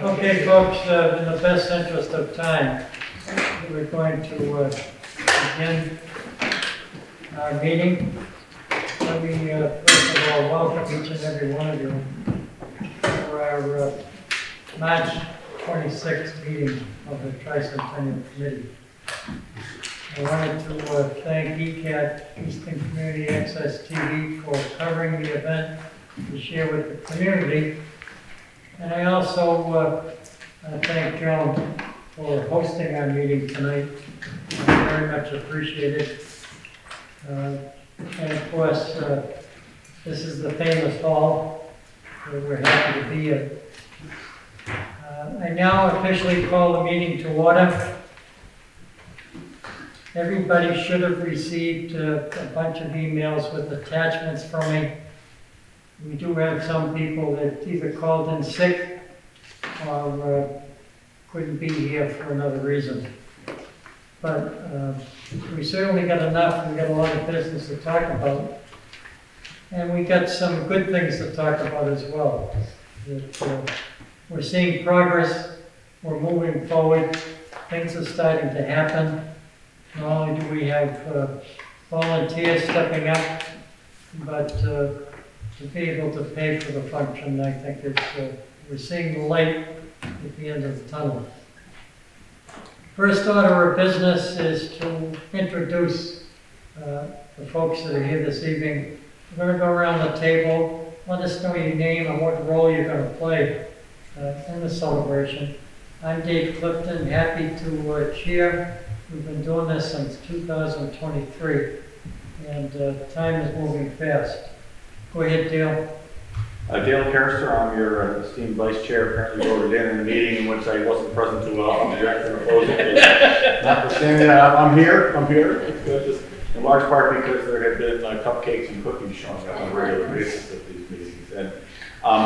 Okay, folks, in the best interest of time, we're going to begin our meeting. Let me first of all welcome each and every one of you for our March 26th meeting of the Tricentennial Committee. I wanted to thank ECAT, Eastern Community Access TV, for covering the event to share with the community. And I also thank Joan for hosting our meeting tonight. Very much appreciated. And of course, this is the famous hall where we're happy to be in. I now officially call the meeting to order. Everybody should have received a bunch of emails with attachments from me. We do have some people that either called in sick or couldn't be here for another reason. But we certainly got enough. We got a lot of business to talk about. And we got some good things to talk about as well. That, we're seeing progress. We're moving forward. Things are starting to happen. Not only do we have volunteers stepping up, but to be able to pay for the function, I think it's, we're seeing the light at the end of the tunnel. First order of business is to introduce the folks that are here this evening. We're going to go around the table. Let us know your name and what role you're going to play in the celebration. I'm Dave Clifton, happy to chair. We've been doing this since 2023, and time is moving fast. Go ahead, Dale. Dale Carrister, I'm your esteemed vice chair. Apparently voted in the meeting in which I wasn't present to object and oppose it. Notwithstanding that, I'm here. Just in large part because there have been cupcakes and cookies showing up on a regular basis at these meetings. And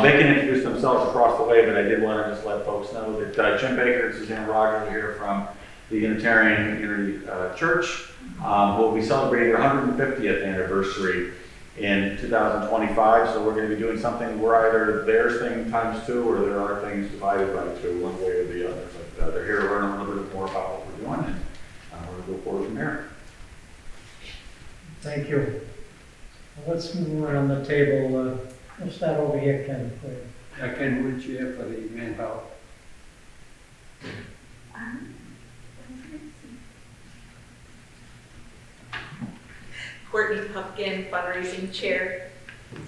they can introduce themselves across the way, but I did want to just let folks know that Jim Baker and Suzanne Roger are here from the Unitarian Community Church, will be celebrating their 150th anniversary in 2025. So we're going to be doing something where either theirs thing times 2 or there are things divided by 2, one way or the other. But they're here to learn a little bit more about what we're doing, and we're going to go forward from there. Thank you. Well, let's move around the table. We'll start over here, Ken. Ken Wood, chair for the manpower. Courtney Pumpkin, fundraising chair.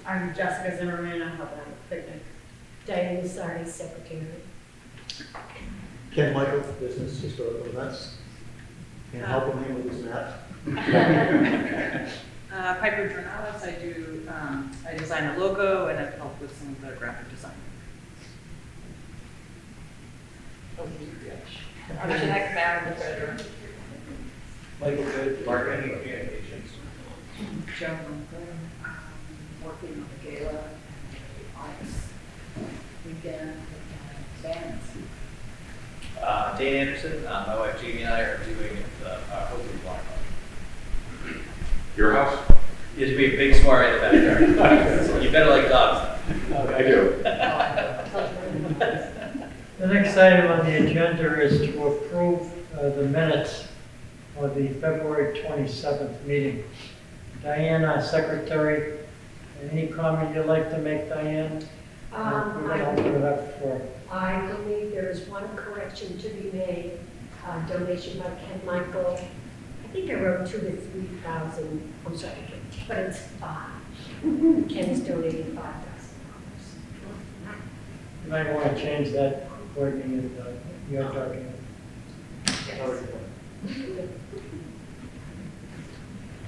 I'm Jessica Zimmerman. I help out with picnic. Diane Sardi, secretary. Ken Michael, business historical events. And helping him with his map. Piper Jornalis, I do. I design the logo and I've helped with some of the graphic design. I'm Jeanette Kamara, the treasurer. Michael Good, marketing and communications. Joan Lincoln, working on the gala, Ames weekend, bands. Dane Anderson, my wife Jamie and I are doing hopefully block party. Your house? It should be a big soiree in the backyard. So you better like dogs. I do. The next item on the agenda is to approve the minutes for the February 27th meeting. Diane, our secretary, any comment you'd like to make, Diane? We're going to open it up for. I believe there is one correction to be made. Donation by Ken Michael. I think I wrote 2,000 to 3,000. I'm sorry, but it's 5. Ken is donating $5,000. You might want to change that according to your document. Yes.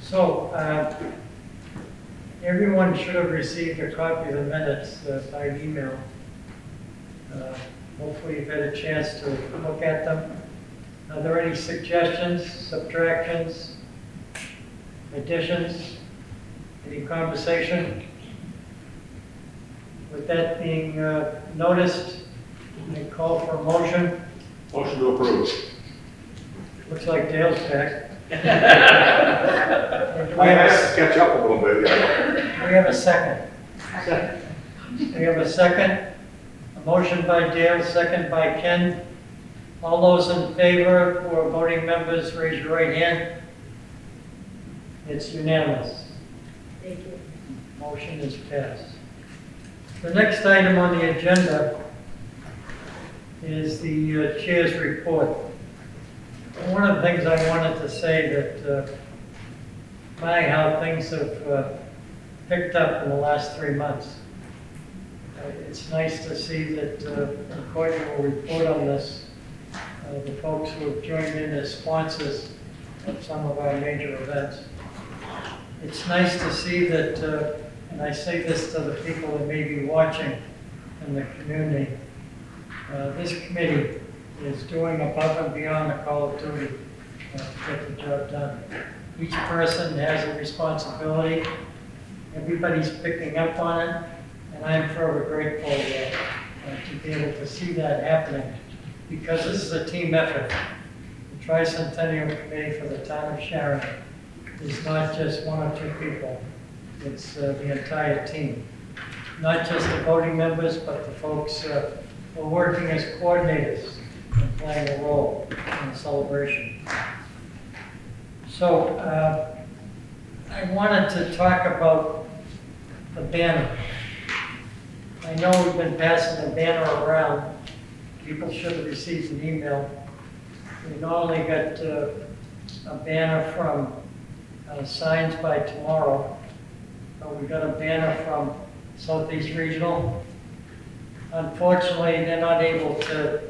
So, everyone should have received a copy of the minutes by email. Hopefully you've had a chance to look at them. Are there any suggestions, subtractions, additions, any conversation? With that being noticed, I call for a motion. Motion to approve. Looks like Dale's back. I have to catch up a little bit. We have a second. We have a second. A motion by Dale, second by Ken. All those in favor or voting members, raise your right hand. It's unanimous. Thank you. Motion is passed. The next item on the agenda is the chair's report. One of the things I wanted to say that how things have picked up in the last 3 months. It's nice to see that, according to a report on this, the folks who have joined in as sponsors of some of our major events. It's nice to see that, and I say this to the people that may be watching in the community, this committee is doing above and beyond the call of duty to get the job done. Each person has a responsibility. Everybody's picking up on it, and I'm forever grateful to be able to see that happening, because this is a team effort. The Tricentennial Committee for the town of Sharon is not just 1 or 2 people. It's the entire team. Not just the voting members, but the folks who are working as coordinators and playing a role in the celebration. So I wanted to talk about the banner. I know we've been passing the banner around. People should have received an email. We not only got a banner from Signs by Tomorrow, but we got a banner from Southeast Regional. Unfortunately, they're not able to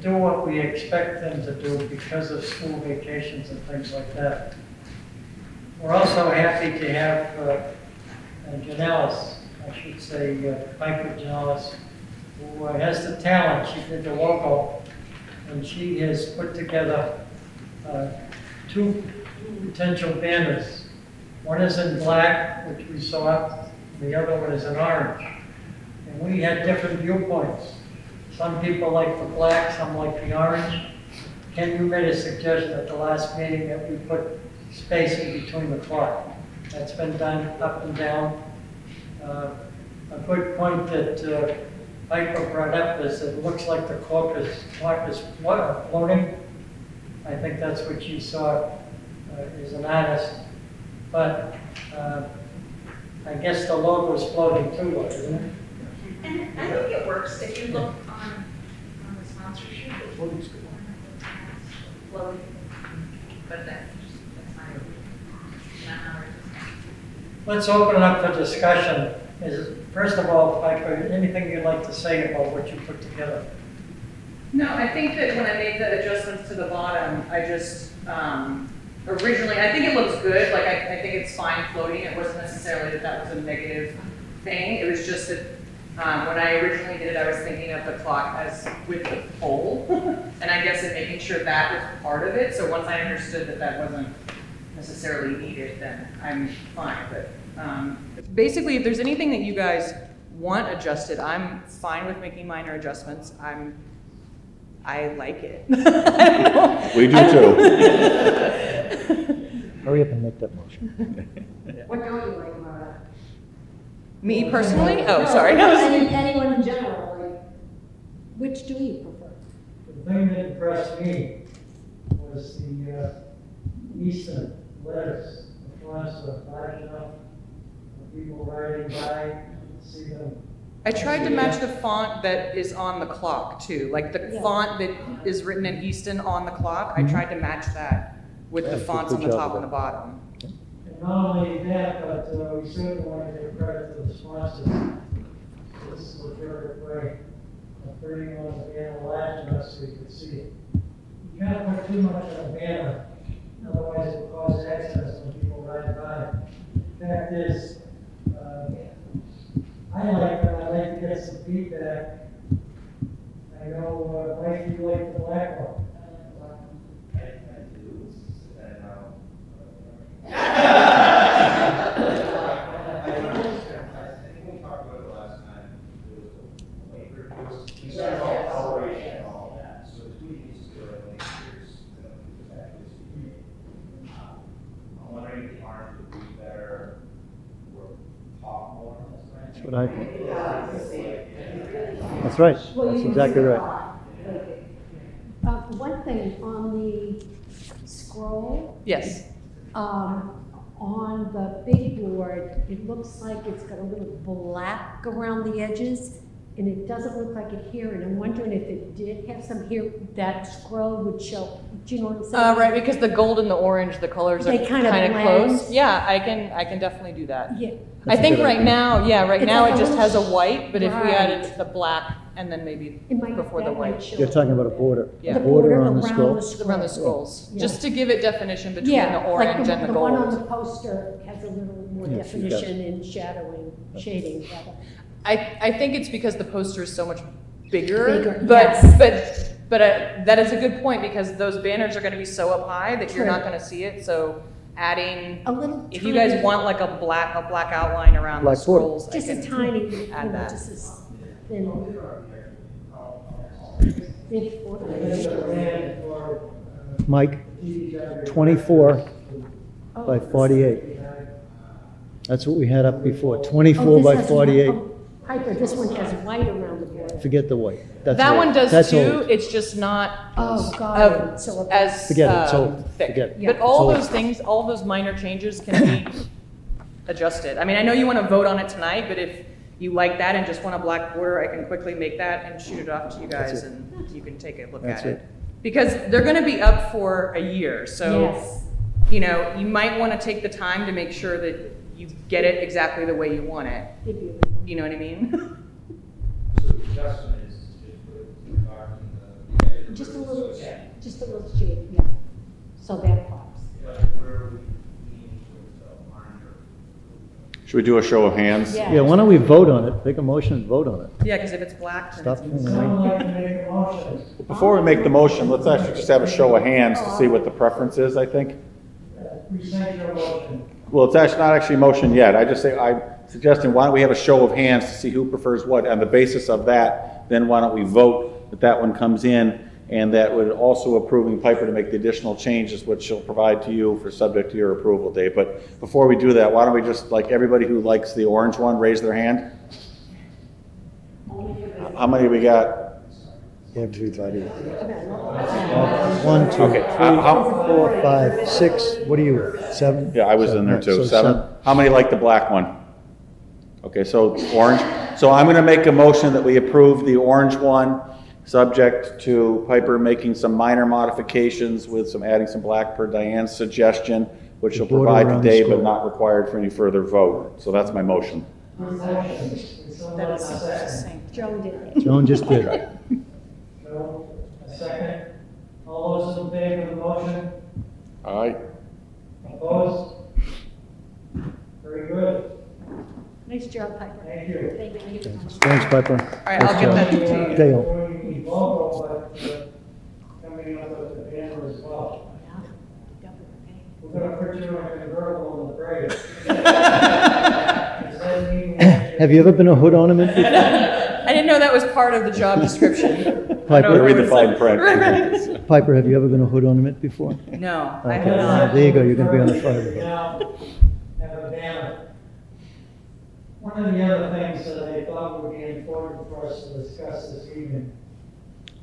do what we expect them to do because of school vacations and things like that. We're also happy to have Janalis, I should say, Piper Janalis, who has the talent. She did the logo, and she has put together 2 potential banners. One is in black, which we saw, the other one is in orange. And we had different viewpoints. Some people like the black, some like the orange. Ken, you made a suggestion at the last meeting that we put space in between the clock. That's been done up and down. A good point that Piper brought up is that it looks like the clock is floating. I think that's what she saw as an artist. But I guess the logo is floating too, isn't it? And I think it works if you look on the sponsorship. Floating. But that's not how it is. Let's open it up for discussion. First of all, Piper, anything you'd like to say about what you put together? No, I think that when I made the adjustments to the bottom, I just, originally, I think it looks good. Like, I think it's fine floating. It wasn't necessarily that was a negative thing. It was just that when I originally did it, I was thinking of the clock as with the pole. And I guess in making sure that was part of it. So once I understood that that wasn't necessarily needed, then I'm fine. But basically, if there's anything that you guys want adjusted, I'm fine with making minor adjustments. I like it. I don't know. We do too. Hurry up and make that motion. What don't you like about it? Me personally? Oh, No, sorry. anyone in general, like, which do you prefer? The thing that impressed me was the Eastern letters. The fonts are large enough for people riding by to see them. I tried to match the font that is on the clock too. Like the font that is written in Easton on the clock, I tried to match that with the fonts on the top and the bottom. And not only that, but we certainly want to give credit to the sponsors. This is a terrific way of putting on the banner large enough so you can see it. You can't put too much on a banner, otherwise it will cause accidents when people ride by. The fact is, I like it. I'd like to get some feedback. I know, Mike, you like the black one. I do. I think we talked about it last time. It was we started all coloration and all that. So the tweet needs to go in I'm wondering if the orange would be better or pop more on this thing. That's what I think. That's right. That's exactly right. One thing, on the scroll, Yes. on the big board, it looks like it's got a little black around the edges, and it doesn't look like it here, and I'm wondering if it did have some here, that scroll would show, do you know what I'm saying? Right, because the gold and the orange, the colors They are kinda kind of blend. close. Yeah, I can definitely do that. Yeah, I think right now, right It's now like it a just little has a white, but if we right. added the black and then maybe it might, before the that might white, show. You're talking about a border. Yeah. A border on the around scroll? around the skulls, Yeah. just to give it definition between Yeah, the orange like and the the one on gold. the poster has a little more Yeah, she's got definition in shadowing, shading, rather. I think it's because the poster is so much bigger, Bigger, but yes. that is a good point because those banners are going to be so up high that you're True. not going to see it. So adding, A little if you guys tiny- want like a black outline around Black the border. scrolls, Just I a can tiny, add that. just as thin. Thin border. Mike, 24 by 48. That's what we had up before, 24 this by has 48. white- oh, Piper, this one has white around the border. Forget the white. That's That old. one does That's too. old. It's just not Oh, got it. So as Forget it, it's old. thick. Forget it. But Yeah. all It's those things, all those minor changes can be adjusted. I mean, I know you want to vote on it tonight, but if you like that and just want a black border, I can quickly make that and shoot it off to you guys, That's it. and you can take a look That's at it. it. Because they're going to be up for a year, so Yes. you know you might want to take the time to make sure that you get it exactly the way you want it. Give you- You know what I mean? So the adjustment is put the. Just a little shade, yeah. So that pops. But where are we leaning towards the orange or? Should we do a show of hands? Yeah, why don't we vote on it? Make a motion and vote on it. Yeah, because if it's black, then Stop. it's Someone like to make a motion. Before we make the motion, let's actually just have a show of hands to see what the preference is, I think. Present your motion. Well, it's actually not actually a motion yet. I'm suggesting, why don't we have a show of hands to see who prefers what? On the basis of that, then why don't we vote that one comes in, and that would also approving Piper to make the additional changes, which she'll provide to you for subject to your approval, Dave. But before we do that, why don't we just, like, everybody who likes the orange one, raise their hand? How many we got? Everybody. 1, 2, 3, Okay, how- 4, 5, 6. What are you? 7? Yeah, I was in there Right, too. so 7. How many like the black one? Okay, so orange. So I'm going to make a motion that we approve the orange one, subject to Piper making some minor modifications with adding some black per Diane's suggestion, which she'll Border provide to around the Dave, but scroll. not required for any further vote. So that's my motion. that is succinct. Joan did it. Joan just did it. Joe, a second. All those in favor of the motion? All right. Opposed? Very good. Nice job, Piper. Thank you. Thank you. Thanks, Piper. All right, I'll get that to you. Dale. We vote, but coming up with the banner as well. We're gonna put you in a convertible in the parade. Does that mean we Have you ever been a hood ornament before? I didn't know that was part of the job description. Piper, Read the fine print. Piper, have you ever been a hood ornament before? No, I Okay, have not. there you go, you're going to be on the front of it. Now, have a banner. One of the other things that I thought would be important for us to discuss this evening,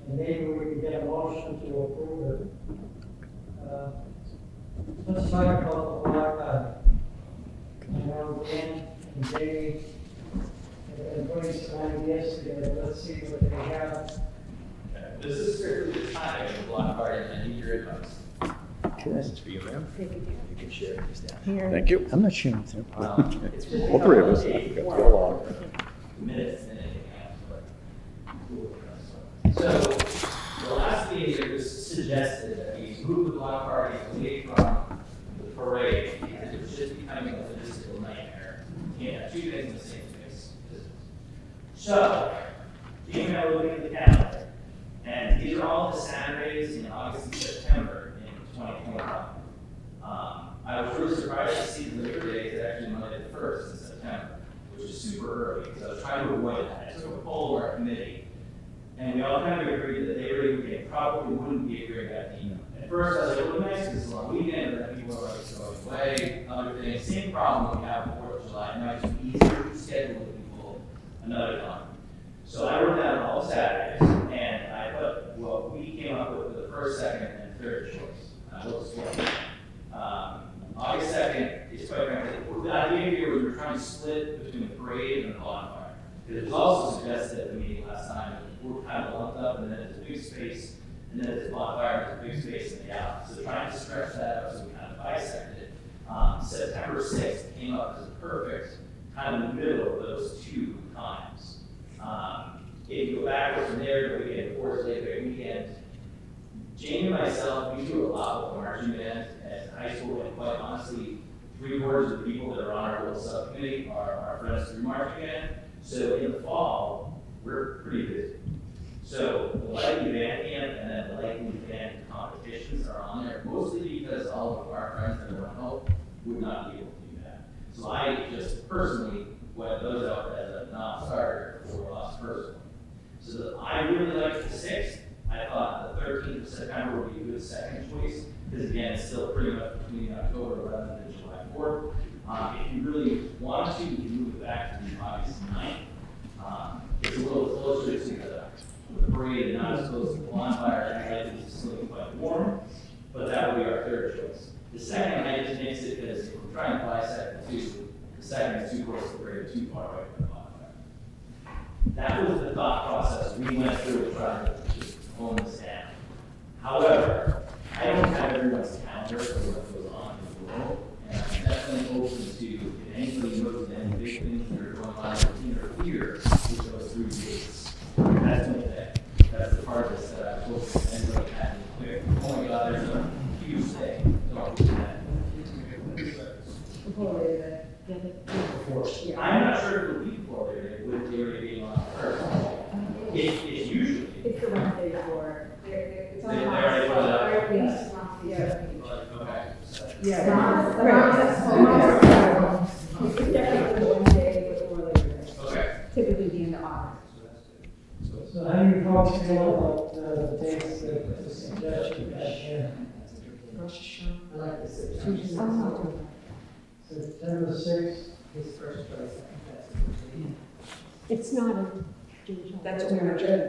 and maybe we can get a motion to approve it. Let's talk about the block party. I know Dan and Jamie have been putting some ideas together. Let's see what they have. This is strictly the time of the block party, and I need your advice. Okay. This is for you, ma'am. You can share it with staff. Thank you. I'm not sharing with him. It's really All three of us. a Go form along. of minutes than anything else, but. So, the last meeting, it was suggested that we move the block party away from the parade, because it was just becoming a logistical nightmare. You can't have two things in the same space. So, Jim and I were looking at the calendar. And these are all the Saturdays in August and September in 2021. I was really surprised to see the Labor Day is actually Monday the 1st in September, which is super early, because I was trying to avoid that. I took a poll of our committee, and we all kind of agreed that Labor Day weekend probably wouldn't be a great idea. At first, I was like, well, nice, because it's a long weekend, but then people are like going away, other things. Same problem we have with 4th of July. It might be easier to schedule with people another con. So I wrote down all Saturdays, and I put what we came up with for the first, second, and third choice. We'll explain. August 2nd is quite frankly, the idea here was we were trying to split between the parade and the bonfire. It was also suggested at the meeting last time that we're kind of lumped up, and then there's a big space, and then there's a bonfire, there's a big space in the alley. So trying to stretch that out, so we kind of bisected it. September 6th came up as a perfect kind of in the middle of those two times. If you go backwards from there, the weekend before Labor Day weekend, Jane and myself, we do a lot with the marching band at high school, and quite honestly, 3/4 of the people that are on our little subcommittee are our friends through marching band. So in the fall, we're pretty busy. So the lightning band camp and then the lightning band competitions are on there, mostly because all of our friends that are on help would not be able to do that. So I just personally went those out as a non-starter for us personally. So I really liked the 6th. I thought the 13th of September would be a good second choice, because again, it's still pretty much between October 11th and July 4th. If you really want to, you can move it back to the August 9th. It's a little closer to the parade and not as close to the bonfire, and I think it's still quite warm, but that would be our third choice. The second, I just mixed it because if we're trying to bisect the two, the second is too close to the parade, too far away from the bonfire. That was the thought process we went through to try to just hone this down. However, I don't have everyone's calendar for what goes on in the world, and I'm definitely open to, if anybody knows of any big things that are going on in or here, which goes through dates. That's my thing. That's the part of this that I hope anybody had in clear. Oh my God, there's a huge thing. Don't do that. I'm not sure if it'll be before Labor Day, with Labor Day being on first. It's usually. It's the Wednesday before. It's on They already put it up. Yes. Okay. It's definitely the Wednesday before Labor Day. Okay. Typically the end of August. So how do you folks feel about the dates that the suggestion back here? I like this. September 6th. It's not a. That's what we were doing.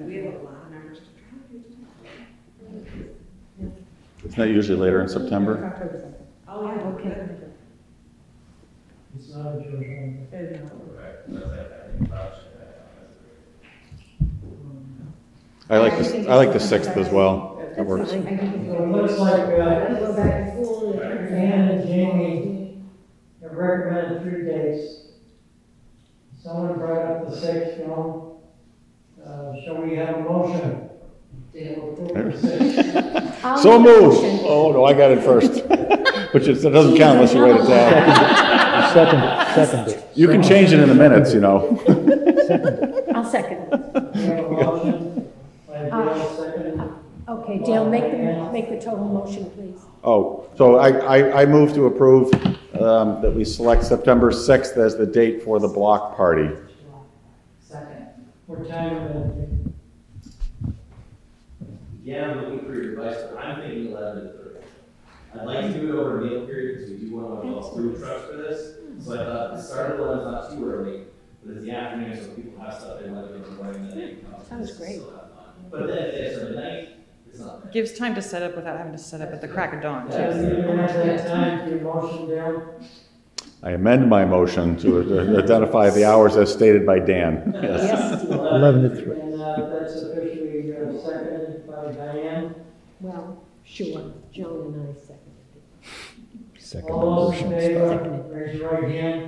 We have a lot of numbers to Isn't that usually later in September? Oh, yeah, okay. It's not a Georgian. I like the 6th as well. That works. So it looks like Ann and Jamie have recommended 3 dates. Someone brought up the 6th, you know. Shall we have a motion? So moved. Oh, no, I got it first. Which is, it doesn't count unless you write it down. Second. You can change it in the minutes, you know. I'll second. We have a motion by Dale, seconded. Okay, Dale, make the total motion, please. Oh, so I move to approve that we select September 6th as the date for the block party. What time of it? Yeah, I'm looking for your advice, but I'm thinking 11 to 3. I'd like to do it over a meal period because we do want to involve food trucks for this. So I thought the start of 11 is not too early, but it's the afternoon, so people have stuff they want to do in the morning that they can come. Sounds great. But then if it's midnight, it's not bad. Gives time to set up without having to set up at the crack of dawn, You have that time for your motion, Dale? I amend my motion to identify the hours as stated by Dan. Yes. 11 to 3. And that's officially seconded by Diane. Well, sure, Joan and I seconded it. Second All those in motion. favor, raise your right hand.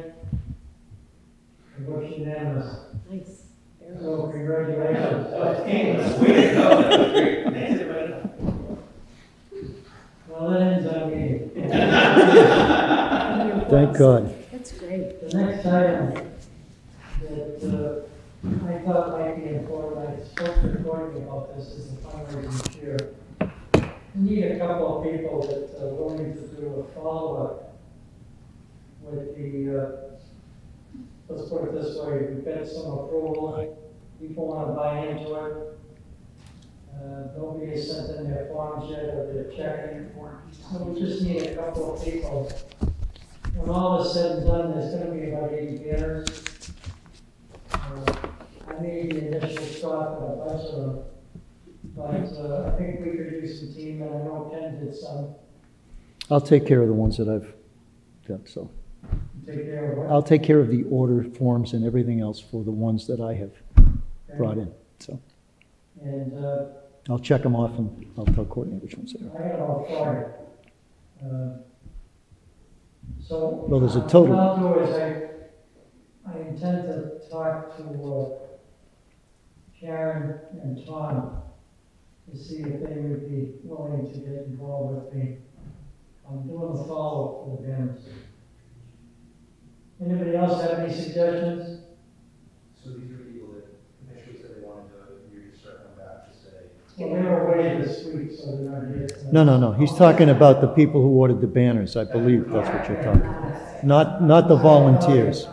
It looks unanimous. Nice. Very So nice. congratulations. Way to go. That's great. Thanks, everybody. Well, that ends our meeting. Thank God. That's great. The next item that I thought might be important, I spoke to Courtney about this, is the fundraising chair. We need a couple of people that are willing to do a follow-up with the, let's put it this way, we've got some approval, people want to buy into it. Nobody has sent in their forms yet, or they're checking. So we just need a couple of people. When all is said and done, there's gonna be about 80 bidders. need the initial start for a bunch of them. But I think we could use some team, and I know Ken did some. I'll take care of the ones that I've done, so. Take care of what? I'll take care of the order forms and everything else for the ones that I have brought in, so. And I'll check them off and I'll tell Courtney which ones they are. I got all 40. So. Well, there's a total. What I'll do is I intend to talk to Karen and Tom to see if they would be willing to get involved with me. I'm doing the follow-up for the banners. Anybody else have any suggestions? So these are people that initially said they wanted to, you're just circling back to say. Well, they were away this week, so they're not here. No. He's talking about the people who ordered the banners. I believe that's what you're talking about. Not the volunteers.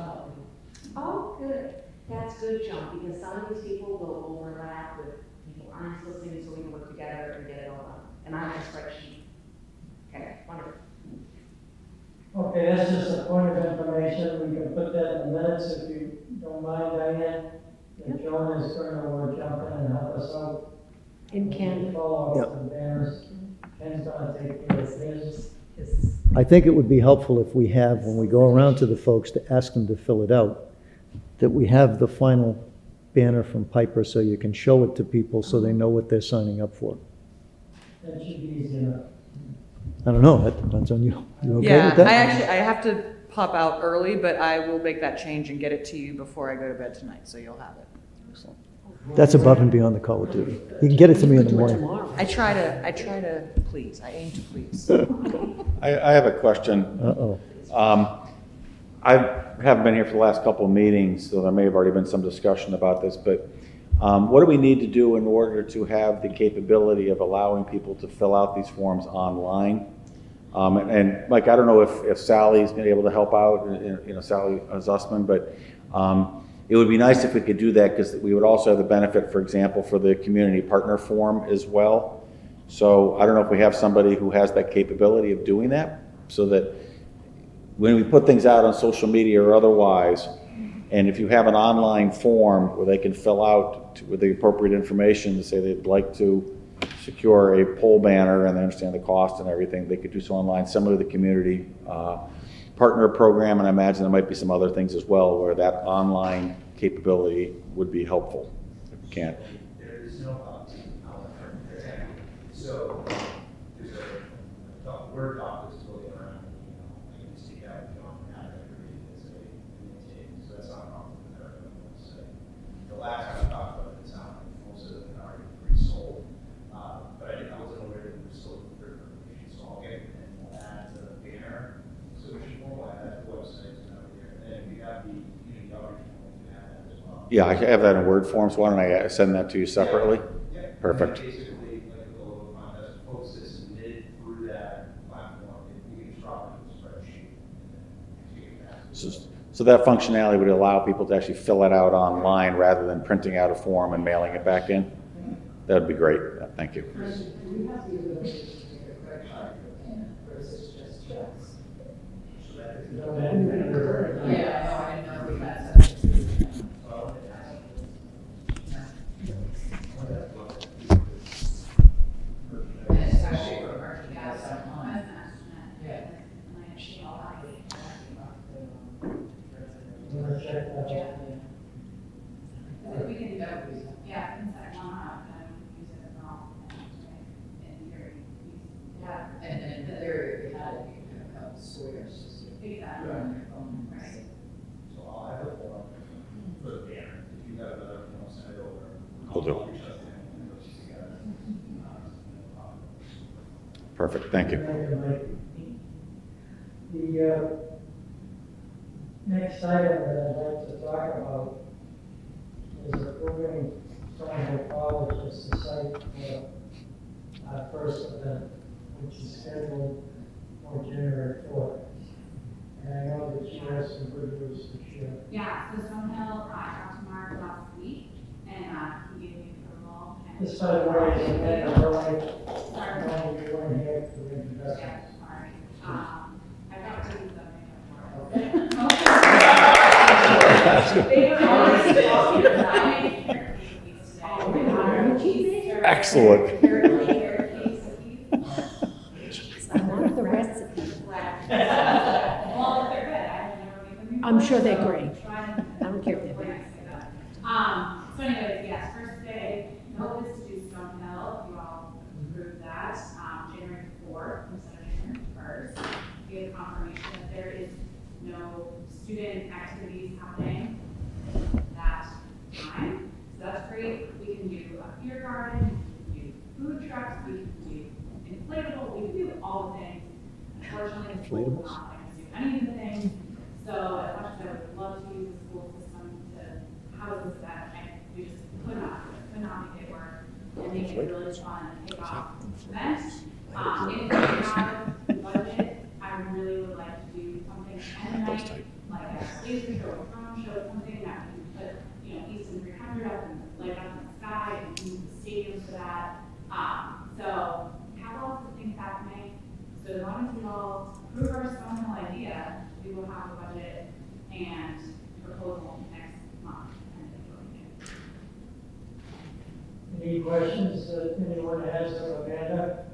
Oh, good. That's good, John, because some of these people will overlap with people I'm listening, so we can work together and get it all done. And I have a spreadsheet. Okay, wonderful. Okay, that's just a point of information. We can put that in the minutes if you don't mind, Diane. And Joan is going to jump in and help us out. And Ken. Follow up with the banners. Ken's going to take care of his. I think it would be helpful if we have, when we go around to the folks to ask them to fill it out, that we have the final banner from Piper so you can show it to people so they know what they're signing up for. That should be easy enough. I don't know, that depends on you. You okay Yeah, with that? I have to pop out early, but I will make that change and get it to you before I go to bed tonight, so you'll have it. That's above and beyond the call of duty. You can get it to me in the morning. I try to please. I aim to please. I have a question. Uh-oh. I haven't been here for the last couple of meetings, so there may have already been some discussion about this, but what do we need to do in order to have the capability of allowing people to fill out these forms online? And Mike, I don't know if Sally's been able to help out, Sally Zussman, but it would be nice if we could do that, because we would also have the benefit, for example, for the community partner form as well. So I don't know if we have somebody who has that capability of doing that, so that when we put things out on social media or otherwise, and if you have an online form where they can fill out with the appropriate information to say they'd like to secure a pole banner and they understand the cost and everything, they could do so online, similar to the community partner program, and I imagine there might be some other things as well where that online capability would be helpful if we can. There is no so there's a Word doc that's floating around, I can just take out John and have it created as a intake, so that's not a problem with that. The last time I talked about it, it sounded like most of them are already pre-sold, but I wasn't aware that it was sold for third information, so I'll get it and we'll add the banner submission form, we'll add that to the website and over there, and then we have the community outreach form, we can add that as well. Yeah, I have that in Word form, so why don't I send that to you separately? Yeah. Perfect. Basically, like a little contest, folks that submitted through that platform, we can drop it in the spreadsheet. And then So that functionality would allow people to actually fill it out online rather than printing out a form and mailing it back in? That would be great. Thank you. Do we have the ability to make a credit card or is this just checks? No, that- Yeah, no, I didn't know we had such a. And it's actually for merchant gas online. Yeah. You wanna check that out? We can go, yeah, I can set one up and use it as an alternate, in theory. Yeah, and in theory, if we had it, you could have a couple squares, just to put that on your phone, right? So I'll have a form for the banner, if you have another, send it over. Will do. I'll reach out to them and put these together. Perfect. Thank you. Thank you, Mike. The next item that I'd like to talk about is approving Thornhill College as the site for our first event, which is scheduled for January 4th. And I know that you have some good news to share. Yeah, so Stonehill, I talked to Mark last week, and he gave me approval. And This, by the way, is a minute early. Sorry. I know you weren't here for the introduction. Yeah, sorry. I got to do something before. Okay. They were always talking about it. Excellent. I want the recipe. Well, they're good. I've never made them. I'm sure they're great. Try them. I don't care if they're Really bad. nice, like that. So anyways, yes, first day, the hope is to do Stonehill, if you all approve that, January 4th instead of January 1st. We have confirmation that there is no student activities happening that time. So that's great. We can do a beer garden, we can do food trucks, we can do inflatable, we can do all the things. Unfortunately, the school is not letting us do any of the things. So as much as I would love to use the school system to house this event, we just could not make it work and make it a really fun and kick off event. If we have the budget, I really would like to do something end of night, like a laser show, a drone show, something that we can put, Easton 300 up and light up in the sky and use the stadium for that. So have lots of things happening. So as long as we all approve our Stonehill idea, we will have a budget and proposal next month. Any questions that anyone has of Amanda?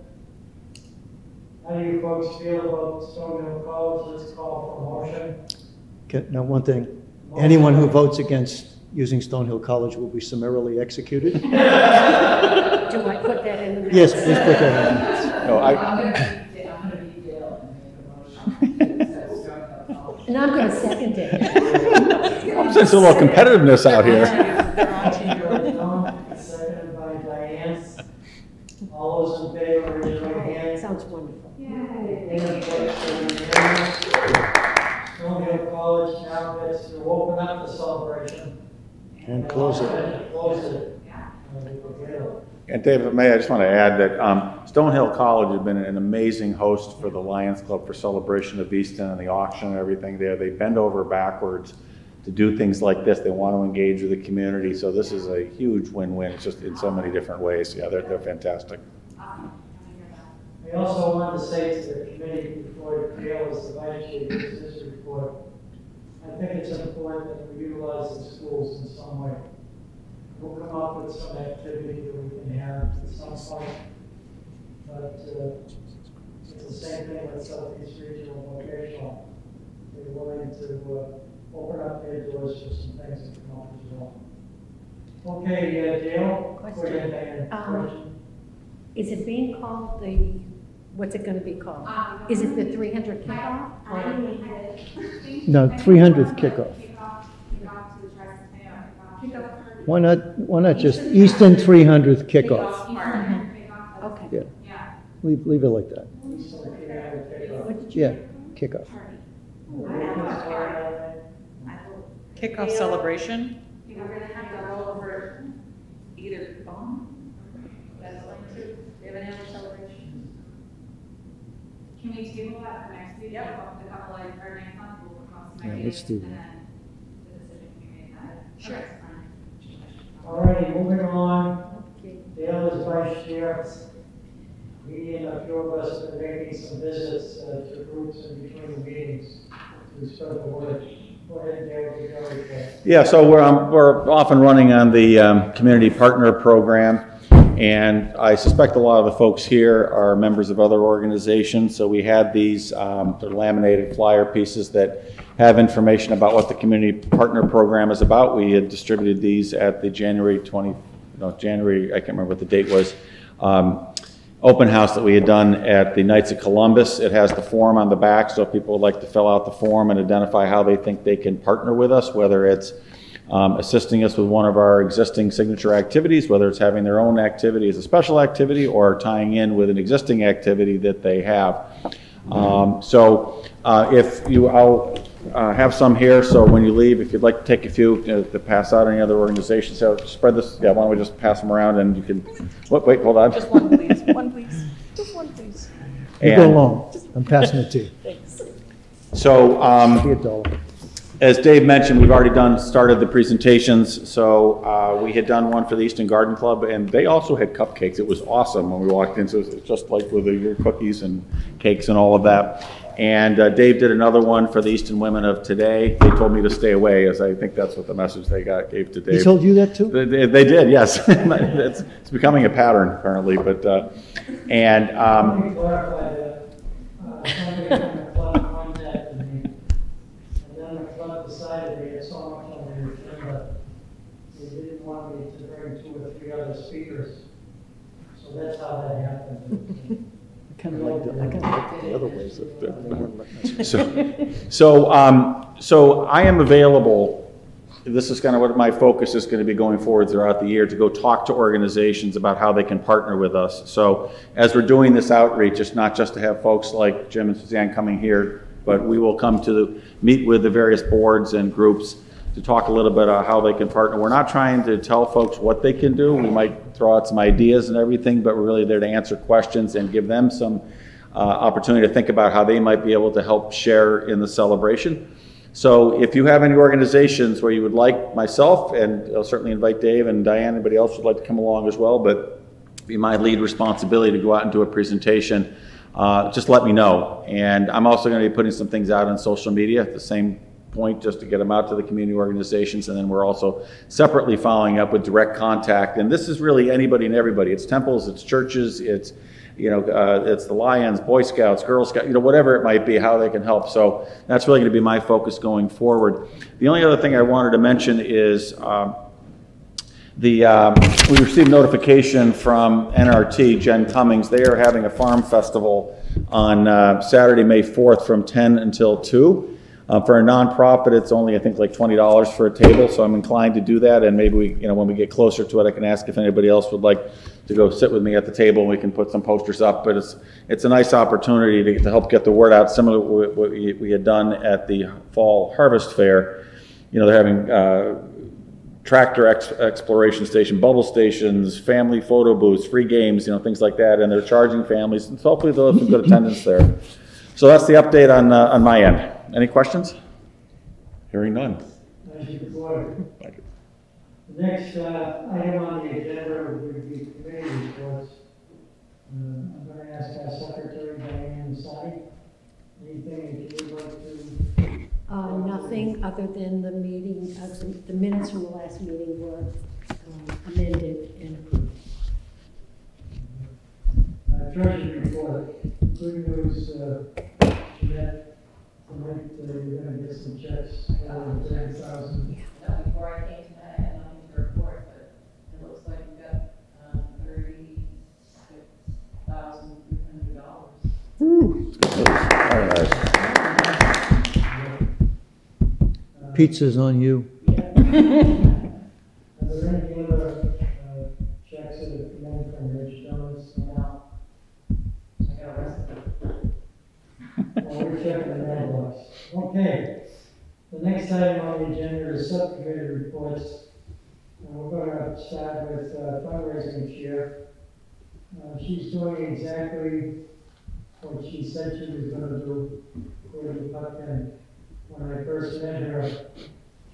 How do you folks feel about Stonehill College? Let's call for a motion. Okay, now one thing, anyone who votes against using Stonehill College will be summarily executed. Do I put that in the minutes? Yes, please put that in. No, I'm gonna be Dale and make a motion. And I'm going to second it. I'm sensing a little competitiveness out here. Seconded by Diane. All those in favor, raise your right hand. Sounds wonderful. Stonehill College now gets to open up the celebration. And close it. Close it. And Dave, if I may, I just want to add that Stonehill College has been an amazing host for the Lions Club for Celebration of Easton and the auction and everything there. They bend over backwards to do things like this. They want to engage with the community. So this is a huge win-win. It's just in so many different ways. Yeah, they're fantastic. I also wanted to say to the committee before Dale is the vice chair gives his report, I think it's important that we utilize the schools in some way. We'll come up with some activity that we can have at some point. But it's the same thing with Southeast Regional Vocational. They're willing to open up their doors for some things that come up as well. Okay, Dale? Question. Go ahead, Diane. Question. Is it being called the, what's it going to be called? Is it the 300 kickoff? No, 300th kickoff. Kickoff to the Tricentennial, kickoff. Why not just Easton 300th kickoff? Okay. Yeah, Yeah. leave it like that. What did you? Yeah, kickoff. Kickoff celebration? We're gonna have to roll over either phone, that's like to, we have an annual celebration. Can we table that for next week? Yep. The couple like, or next month, we'll work on some Yeah, ideas. let's do that. And then the decision can be made then. Sure. Okay, fine. All righty, moving on. Okay. Dale is vice chair. Me and a few of us are making some visits to groups in between meetings to spread the word. Go ahead, Dale, give your report. Yeah, so we're off and running on the community partner program, and I suspect a lot of the folks here are members of other organizations. So we had these they're laminated flyer pieces that have information about what the community partner program is about. We had distributed these at the January, I can't remember what the date was, open house that we had done at the Knights of Columbus. It has the form on the back, so if people would like to fill out the form and identify how they think they can partner with us, whether it's assisting us with one of our existing signature activities, whether it's having their own activity as a special activity or tying in with an existing activity that they have. I'll have some here, so when you leave, if you'd like to take a few to pass out any other organizations, so spread this, why don't we just pass them around and you can, wait, hold on. Just one, please. One, please. Just one, please. You go along. I'm passing it to you. Thanks. So, Be $1. as Dave mentioned, we've already started the presentations. So we had done one for the Easton Garden Club, and they also had cupcakes. It was awesome when we walked in. So it was just like with your cookies and cakes and all of that. And Dave did another one for the Easton Women of Today. They told me to stay away, as I think that's what the message they gave to Dave. He told you that too? They did, yes. It's becoming a pattern apparently, but Let me clarify that. Somebody from the club contacted me, and then the club decided they had so much on their agenda, they didn't want me to bring 2 or 3 other speakers. So that's how that happened. I kind of like the other ways. So I am available. This is kind of what my focus is going to be going forward throughout the year, to go talk to organizations about how they can partner with us. So as we're doing this outreach, it's not just to have folks like Jim and Suzanne coming here, but we will come to meet with the various boards and groups to talk a little bit about how they can partner. We're not trying to tell folks what they can do. We might throw out some ideas and everything, but we're really there to answer questions and give them some opportunity to think about how they might be able to help share in the celebration. So if you have any organizations where you would like myself, and I'll certainly invite Dave and Diane, anybody else would like to come along as well, but it'd be my lead responsibility to go out and do a presentation, just let me know. And I'm also going to be putting some things out on social media at the same point, just to get them out to the community organizations. And then we're also separately following up with direct contact. And this is really anybody and everybody. It's temples, it's churches, it's it's the Lions, Boy Scouts, Girl Scouts, whatever it might be, how they can help. So that's really going to be my focus going forward. The only other thing I wanted to mention is we received notification from NRT, Jen Cummings. They are having a farm festival on Saturday, May 4th from 10 until 2. For a nonprofit, it's only, I think, like $20 for a table, so I'm inclined to do that, and maybe we, when we get closer to it, I can ask if anybody else would like to go sit with me at the table, and we can put some posters up. But it's a nice opportunity to help get the word out, similar to what we had done at the Fall Harvest Fair. They're having tractor exploration station, bubble stations, family photo booths, free games, things like that, and they're charging families, and so hopefully they'll have some good attendance there. So that's the update on my end. Any questions? Hearing none. Thank you, Gordon. Thank you. The next item on the agenda would be committee reports. I'm going to ask our secretary, Diane Sadi, anything that you would like to? Nothing other than the meeting, the minutes from the last meeting were amended and approved. Treasury report. Good news, that tonight we're going to get some checks for 10,000. Before I came tonight, I had nothing to report, but it looks like we got $36,300. Very nice. Pizza's on you. Are there any other checks that have come in from Rich Jones? No. I got arrested. Well, we're checking the mailbox. Okay. The next item on the agenda is subcommittee reports. We're going to start with fundraising chair. She's doing exactly what she said she was going to do according to Puckton. When I first met her,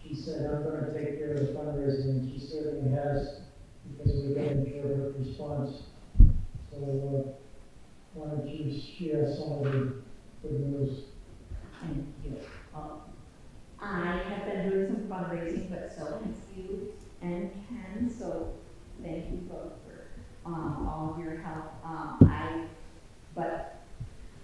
she said, I'm going to take care of the fundraising, and she certainly has, because we're getting short of response. So why don't you share some of the good news? Thank you. I have been doing some fundraising, but so has you and Ken, so thank you both for all of your help. But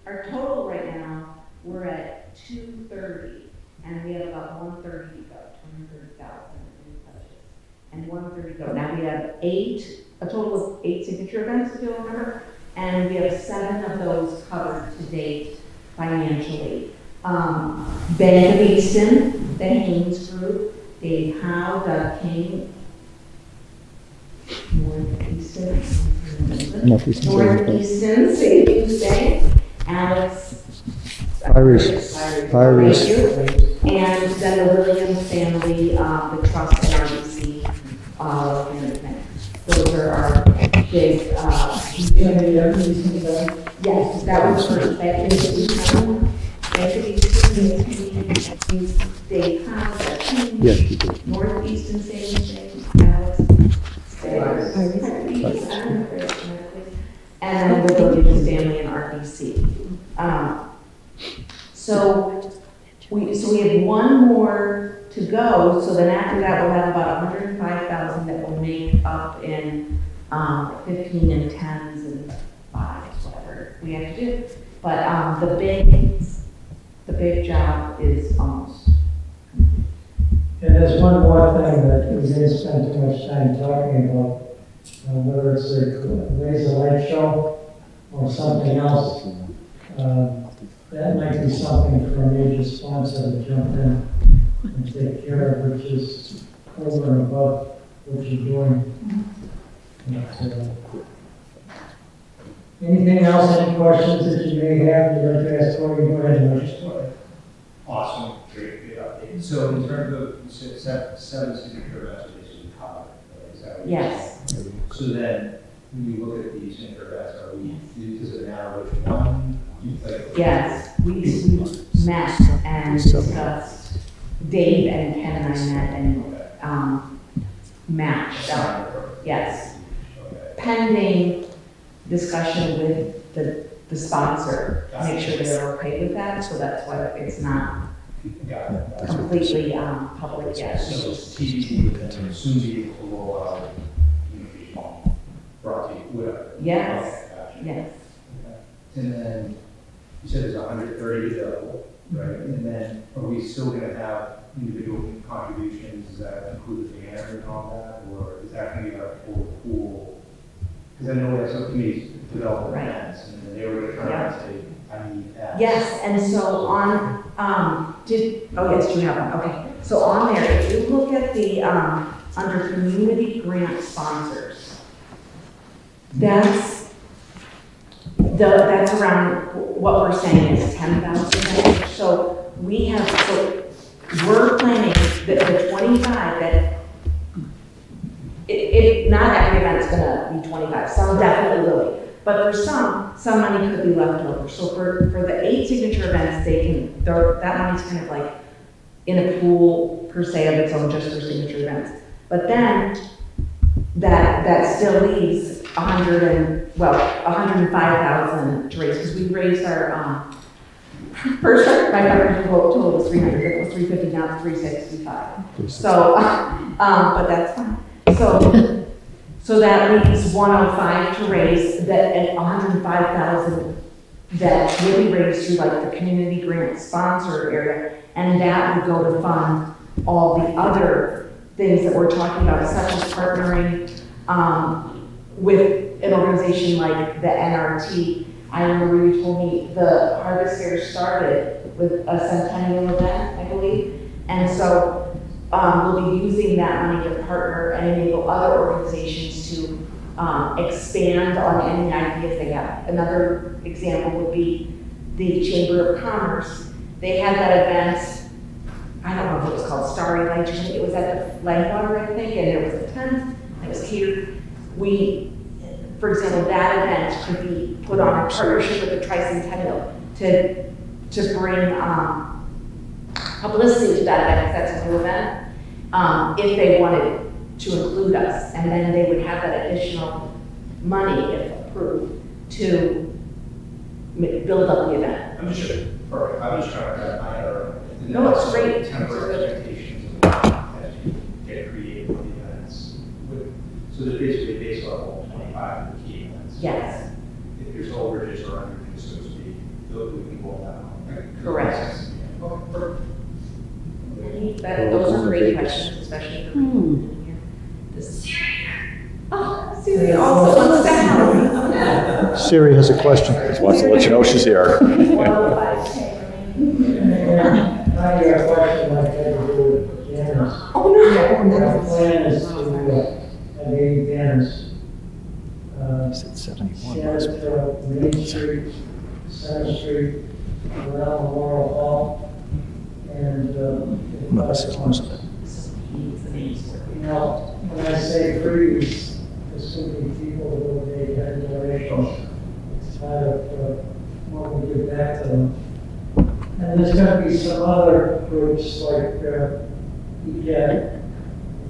our total right now, we're at 230, and we have about 130 to go, 230,000 in pledges, and 130 to go. Now we have a total of 8 signature events, if you'll remember, and we have 7 of those covered to date financially. Bank of Easton, the Haynes Group, Dave Howe, Doug King, Northeastern Savings Bank, Alex, Iris. and then the Williams family, the Trust and RBC, those are our big, yes, that was the first. That is the Dave Howe, Yeah, you do. Northeastern Savings Bank, Alex, and then we'll go to Stanley and RBC. So we have one more to go, so then after that, we'll have about 105,000 that will make up in 15 and 10s and 5s, whatever we have to do. But the big job is almost. And there's one more thing that we didn't spend too much time talking about, whether it's a laser light show or something else. That might be something for a major sponsor to jump in and take care of, which is over and above what you're doing. Anything else, any questions that you may have, you'd like to ask Corey, go ahead and just Awesome, great update. So in terms of, you said seven signature events are basically covered, right? Is that what you're Yes. saying? So then, when you look at these signature events, does it matter which one? Yes, we met and discussed, Dave and Ken and I met and matched up. Yes. Pending discussion with the sponsor, make sure they're okay with that, so that's why it's not completely public yet. So it's TBD, but then soon be able to roll out, brought to you, whatever. Yes, Okay, gotcha. yes. And then, you said there's 130 available, right? And then, are we still gonna have individual contributions? Does that include the banner and all that, or is that gonna be our full pool? Because I know we have some committees develop events, and then they were gonna try and say, I need that. Yes, and so on, oh yes, you have one, okay. So on there, if you look at the, under community grant sponsors, that's around, what we're saying is 10,000. So we have, so we're planning the 25 that, not every event's gonna be 25, some definitely will be. But for some money could be left over. So for the 8 signature events, that money's kind of like in a pool per se of its own just for signature events. But then that still leaves 105,000 to raise, because we raised our, first my fundraising total was 300, it was 350, now it's 365. So, but that's fine. So that leaves 105 to raise, that at 105,000 that will be raised through like the community grant sponsor area, and that would go to fund all the other things that we're talking about, such as partnering with an organization like the NRT. I remember you told me the Harvest Fair started with a centennial event, I believe, and so we'll be using that money to partner and enable other organizations to expand on any ideas they have. Another example would be the Chamber of Commerce. They had that event, I don't know if it was called Starry Light, or something. It was at the Langwater, I think, and there was a tent, and it was catered. For example, that event could be put on a partnership with the Tricentennial to bring publicity to that event, because that's a new event, if they wanted to include us. And then they would have that additional money, if approved, to build up the event. I'm just trying to wrap my head around it. No, it's great. Temporary expectations of as you get creative with the events. So they're basically based on 25 of the key events. Yes. If there's overages or underages, so to speak, those we can roll that on. Correct. Oh, perfect. Those are great questions, especially for people here. Oh, Siri also wants to help. Siri has a question. Just wants to let you know she's here. Now you have a question like that to do with banners. Oh, no. Our plan is to have 80 banners. Said 71. Scattered Main Street, Center Street, around Memorial Hall, and No, this is most of it. Now, when I say freeze, there's simply people who they had donations. It's part of what we give back to them. And there's going to be some other groups like Yeah,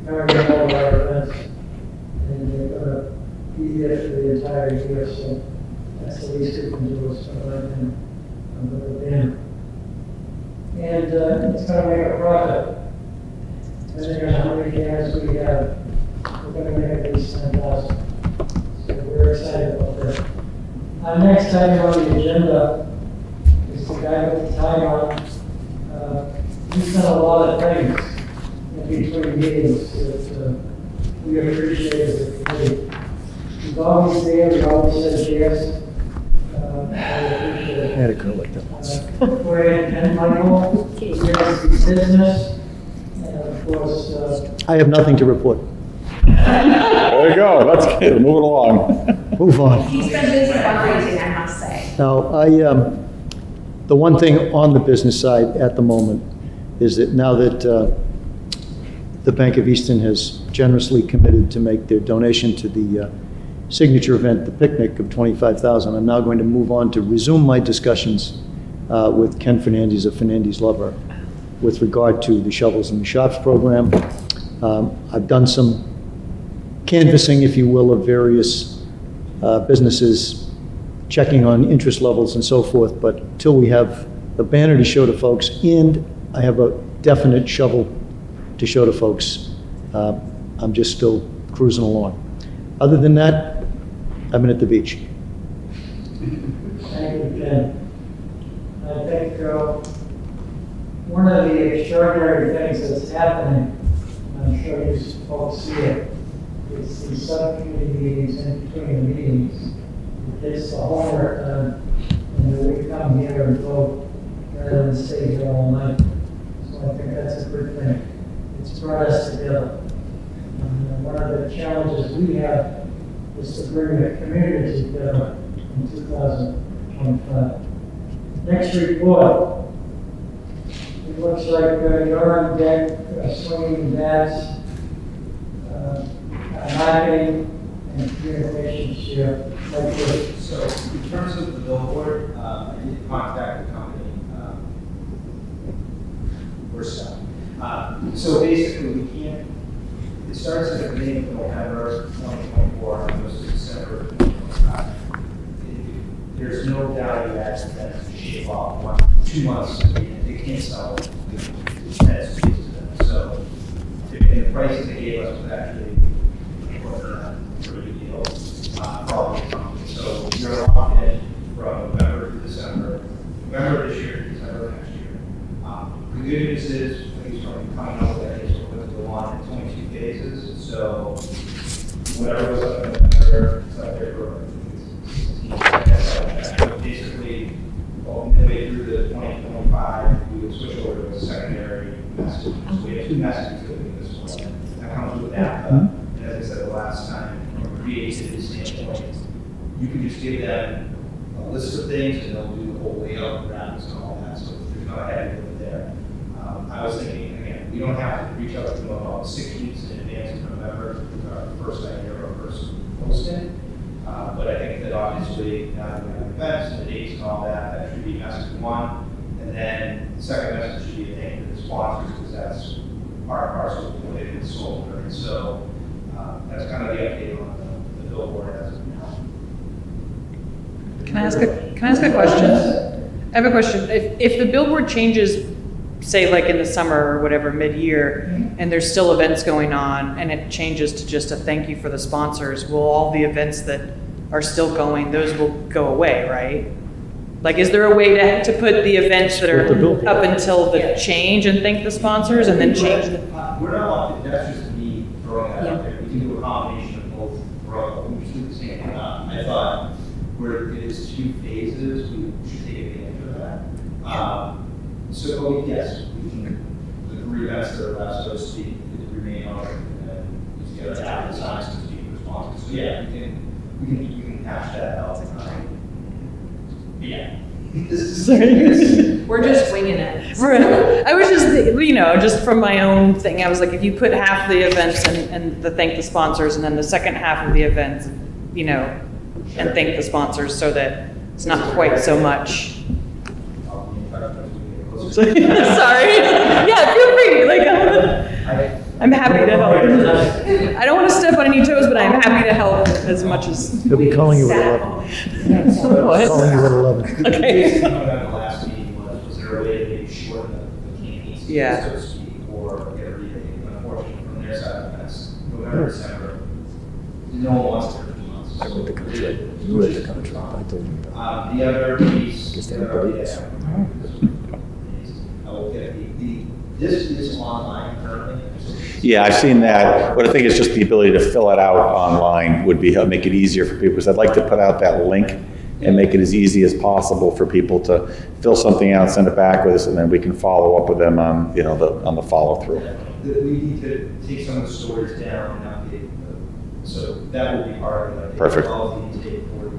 covering all of our events, and they're gonna be there for the entire year, so that's the least we can do is provide them with a banner. And it's gonna make a profit. Depending on how many banners we have, we're gonna make at least 10,000. So we're excited about that. Our next item on the agenda is the guy with the tie on. He's done a lot of things in between meetings that we appreciate as a committee. He's always there, he always says yes. I appreciate I it. had a girl like that. Fred and Michael, he has his business, and of course, I have nothing to report. There you go, that's good, moving along. Move on. He's been busy fundraising, I must say. Now, the one thing on the business side at the moment is that now that the Bank of Easton has generously committed to make their donation to the signature event, the picnic of $25,000, I'm now going to move on to resume my discussions with Ken Fernandes of Fernandes Lover with regard to the Shovels in the Shops program. I've done some canvassing, if you will, of various businesses, checking on interest levels and so forth, but until we have the banner to show to folks and I have a definite shovel to show to folks, I'm just still cruising along. Other than that, I've been at the beach. thank you, Ken. I think one of the extraordinary things that's happening, and I'm sure you folks see it, is the subcommittee meetings in between the meetings. It takes the homework done, and then we come here and vote rather than stay here all night. So I think that's a good thing. It's brought us together. One of the challenges we have is to bring the community together in 2025. Next report. It looks like you're on deck, swinging bats, marketing and communications here. Like this. So in terms of the billboard, I did contact the company. We're stuck. So basically, we can't, it starts at the beginning of November 2024 and goes to December 2025. There's no value add to that to shave off 2 months. They can't sell it. That's to them. So, and the prices they gave us was actually a pretty good deal. Probably something. So you're locked in from November to December. November this year to December next year. The good news is, when you start coming up with that, is we're going to go on in 22 phases. So whatever goes up in November, it's up there for basically, midway through the 2025, we would switch over to a secondary message. So we have 2 messages that we can display. That comes with that. And as I said the last time, from a creativity standpoint, you can just give them a list of things and they'll do the whole layout, graphics, and all that. So there's no heavy lift there. I was thinking, again, we don't have to reach out to them about 6 weeks in advance of November with our first idea or our first posting. But I think that obviously now that we have events and the dates and all that, that should be message 1. And then the second message should be a thank you to the sponsors because that's part and parcel of what they've been sold. Right? So that's kind of the update on the billboard as of now. Can I ask a question? I have a question. If the billboard changes, say like in the summer or whatever, mid-year, and there's still events going on, and it changes to just a thank you for the sponsors, will all the events that are still going, those will go away, right? Like, is there a way to put the events that are up until the change and thank the sponsors, and then change the... We're not locked in. That's just me throwing that out there. We can do a combination of both. We should do the same thing. I thought where it is 2 phases, we should take advantage of that. So yes, we can, the 3 events that are left, so to speak, remain on, and then you get a tap the signs to speak responses. So yeah, we can hash that out. Yeah. We're just winging it. I was just, just from my own thing, I was like, if you put half the events and the thank the sponsors, and then the second half of the events, and thank the sponsors, so that it's not quite so much. Sorry. Yeah, feel free. I'm happy to help. I don't want to step on any toes, but I'm happy to help as much as. He'll be calling you at 11. What? Calling you at 11. Okay. The last meeting was there a way to maybe shorten the campaign season, Yeah. so to speak, or get a rebate? Unfortunately, from their side, that's November, December. No one wants to. I read the contract. You read the contract. I told you. The other piece. Guess everybody is. I will get this is online currently. Yeah, I've seen that, but I think it's just the ability to fill it out online would be, make it easier for people, because I'd like to put out that link and make it as easy as possible for people to fill something out, send it back with us, and then we can follow up with them on, you know, on the follow-through. We need to take some of the stories down and update them. So that will be part of it. Perfect. All the intake for the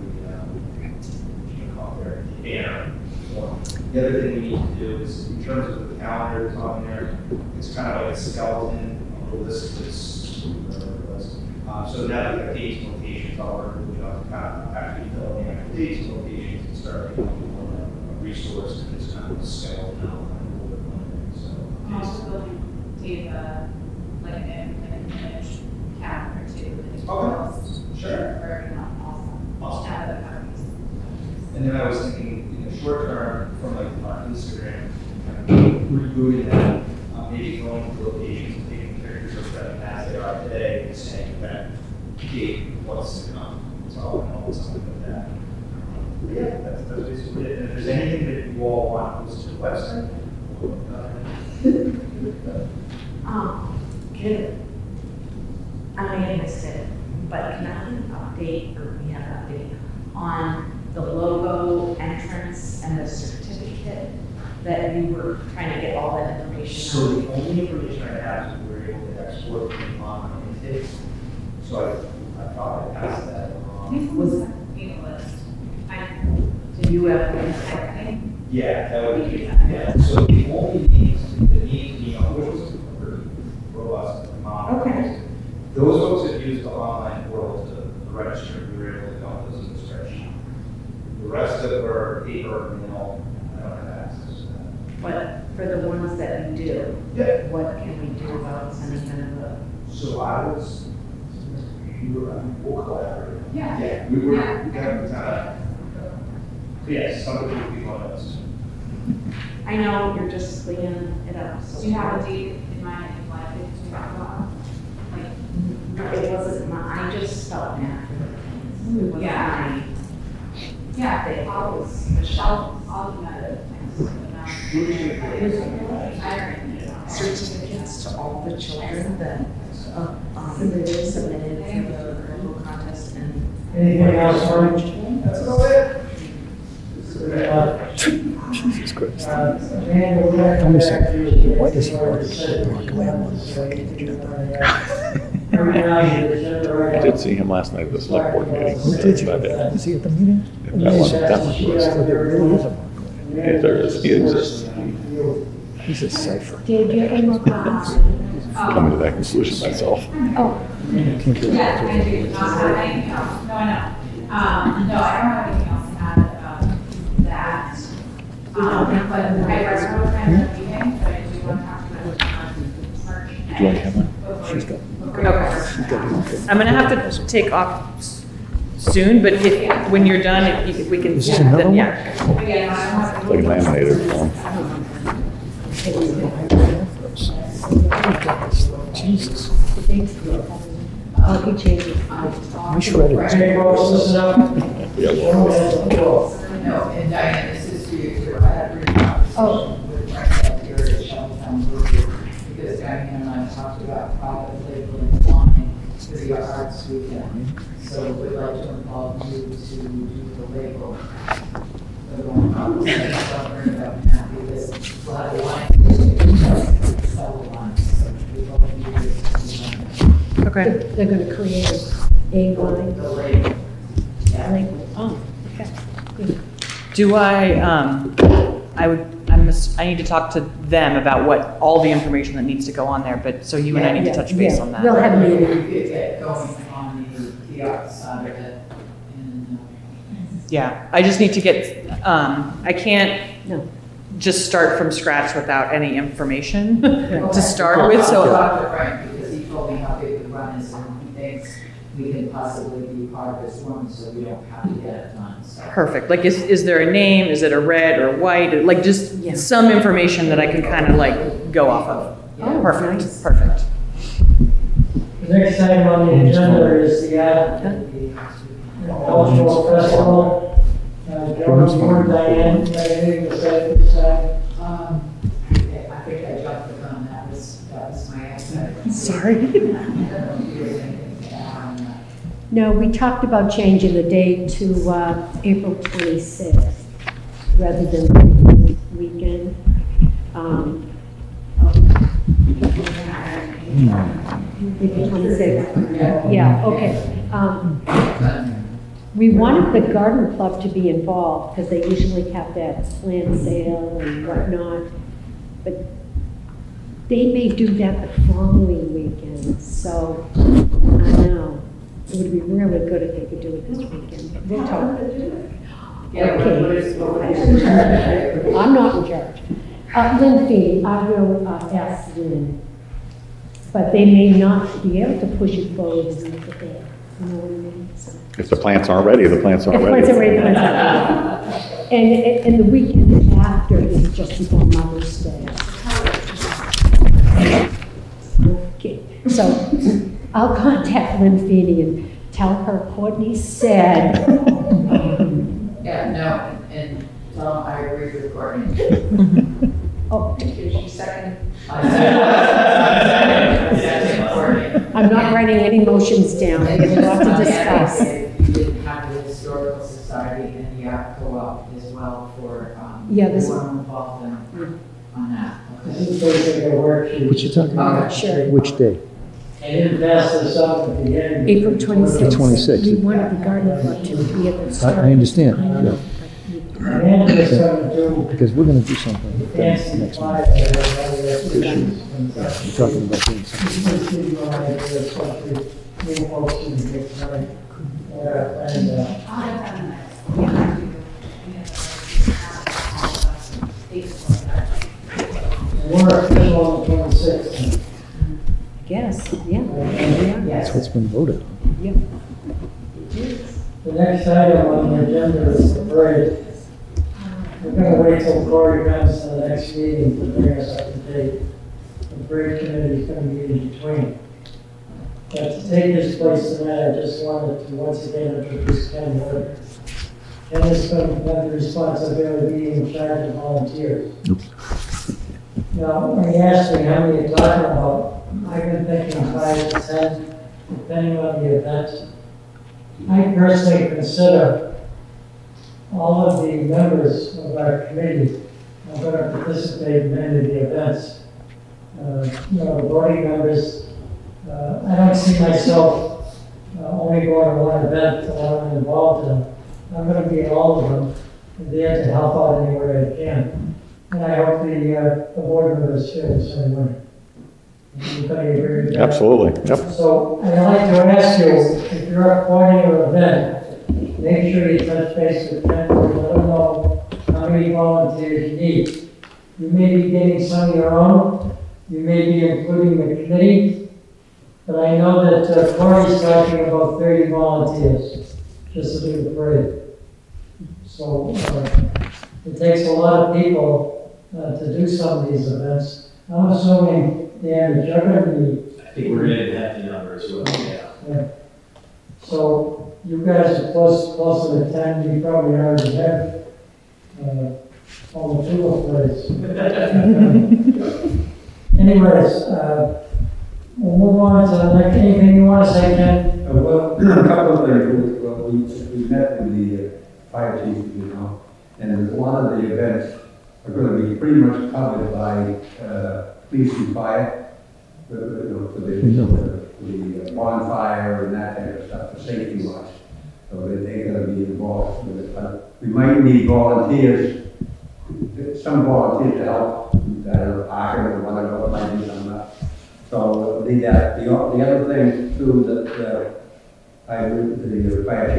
banner form. The other thing we need to do is, in terms of the calendar that's on there, it's kind of like a skeleton of the list that's, so now we have dates and locations, I'll work with you on kind of actually filling in dates and locations and start making more a resource to this kind of skeleton outline. I'm also building data, like an image calendar too. Okay. Sure. For everyone also. Awesome. Have the copies. And then I was thinking, in the short term, from like our Instagram, kind of rebooting that, maybe going to locations and taking pictures of them as they are today, and saying that, hey, what's to come? So I'll know something like that. But yeah, that's basically it. And if there's anything that you all want, post to the website. I may have missed it, but can I get an update, or we have an update on the logo entrance and the certificate that you were trying to get all that information So on? the only information I have is we were able to export from on intake. So I thought I passed that along. Was a list. Do you have anything? Yeah, that would be, yeah, so the only needs, the need to be on, which was pretty robust model. Okay. Those folks that use the online portal to register, we were able to dump those in the spreadsheet. The rest of it were paper, mail, I don't have access to that. But for the ones that you do, Yeah. what can we do about sending them the? So I was, we'll collaborate. Yeah. Yeah, we were, we kind of, yes, some of the people on us. I know you're just cleaning it up. So Do you have a date in mind that you'd like it to talk about? Like, It wasn't my, I just felt bad for the things. It wasn't Yeah. my, yeah, they always, I'll email it. certificates to all the children that submitted for the local contest and. Anything else, Orange? That's about it. Jesus Christ. Amanda, we'll Let me see. back to you. Why does he want to put broccoli on the fucking agenda? Every now and then, I did see him last night at the select board meeting. Who did you? That's about it. Was he at the meeting? That one was. So there really is a broccoli. Yeah, there is, he exists. He's a cipher. Dave, do you have any more comments? Coming to that conclusion myself. Oh, Can't get it. Yeah, I do not have anything else. No, I know. No, I don't have anything else to add about that. But I read kind of meeting, but I do want to talk about merch. Do you want to have one? She's got, Okay. she's got it. Okay. I'm gonna have to take off soon, but if, when you're done, if we can, Is this another then one? yeah. Again, I don't have. It's like a laminator form. Jesus. oh, he changed it. My shredder is. Hey, folks, listen up. Yeah, well, No, and Diane, this is for you too. I had written up Oh. with myself here at Sheltown Brewery, because Diane and I talked about private labeling wine for the arts weekend. So we'd like to involve you to do the label. So we'll probably bring it up now, because we'll have the wine tasting, sell the wine. So we'd love you to do Okay. They're gonna create a line. the label. Oh, okay. Good. Do I need to talk to them about what, all the information that needs to go on there, but, so you and I need to touch base on that. They'll have a We meeting. could get going on the arts side of it. And, Yeah, I just need to get, I can't No. just start from scratch without any information to Okay. start with, I'll so. talk to Frank, because he told me how big the run is, and he thinks we can possibly be part of this one, so we don't have to get it done, so. Perfect. Like, is there a name? Is it a red or white? Like, just Yeah. some information that I can kind of like go off of. Yeah. Perfect, nice. perfect. The next item on the agenda is the cultural festival. Jones Ford, Diane, anything to say at this time? I think I jumped the gun, that was my answer. Sorry. No, we talked about changing the date to April 26th rather than the weekend. April 26th. Yeah, okay. We wanted the garden club to be involved because they usually have that plant sale and whatnot. But they may do that the following weekend, so I know. It would be really good if they could do it this weekend, but we'll talk. Yeah, Okay. what is I'm not in charge. Lynn Feeney, I will ask Lynn. But they may not be able to push it forward as much as they, you know what I mean? So. If the plants aren't ready, the plants aren't If ready. plants are ready, plants are ready. And the weekend after is just before Mother's Day. Okay, so I'll contact Lynn Feeney and tell her Courtney said. Yeah, no, and tell them I agree with Courtney. Oh, Did she second? I second Courtney. I'm not writing any motions down. We have a lot to discuss. You didn't have the Historical Society and the Art Co-op as well for, Yeah, this- everyone involved on that. This is basically a worksheet. What you talking about? Sure. Which day? I didn't pass this up at the end. April 26th. 26th. We wanted the garden club to be at the start. I understand, I know, yeah. but And it's going to do Because we're gonna do something with them fancy next flies. month. We're talking about doing something. New folks in the big time. We're official on the 26th. Yes, yeah. That's what's been voted on. Yeah. The next item on the agenda is the parade. We're gonna wait till Cory comes to the next meeting to bring us up to date. The parade committee is gonna be in between. But to take his place tonight, I just wanted to once again introduce Ken Wood. Ken is going to have the responsibility of being in charge of volunteers. Now, when he asked me how many you're talking about, I've been thinking 5 to 10, depending on the event. I personally consider all of the members of our committee are going to participate in many of the events. The voting members, I don't see myself only going to one event that I'm involved in. I'm going to be at all of them, and there to help out any way I can. And I hope the board members feel the same way. Anybody agree with that? Absolutely, yep. So I'd like to ask you, if you're appointing an event, make sure you touch base with Ken, let them know how many volunteers you need. You may be getting some of your own, you may be including the committee, but I know that Cory's talking about 30 volunteers just to do the parade. So it takes a lot of people to do some of these events. I'm assuming, Dan, that you're going to be. I think we're in at the number as well, yeah. Yeah. So you guys are closer to 10, you probably already have all the tulip plays. Anyways, we'll move on to the next, anything you want to say, Ken? Well, a couple of things. Well, we met with the fire chief, and a lot of the events are going to be pretty much covered by police and fire, for the bonfire and that kind of stuff, the safety watch. So that they're going to be involved with it. But we might need volunteers, some volunteers to help, that are parking or whatever, might be some of that. So we'll need that. The other thing too that the fire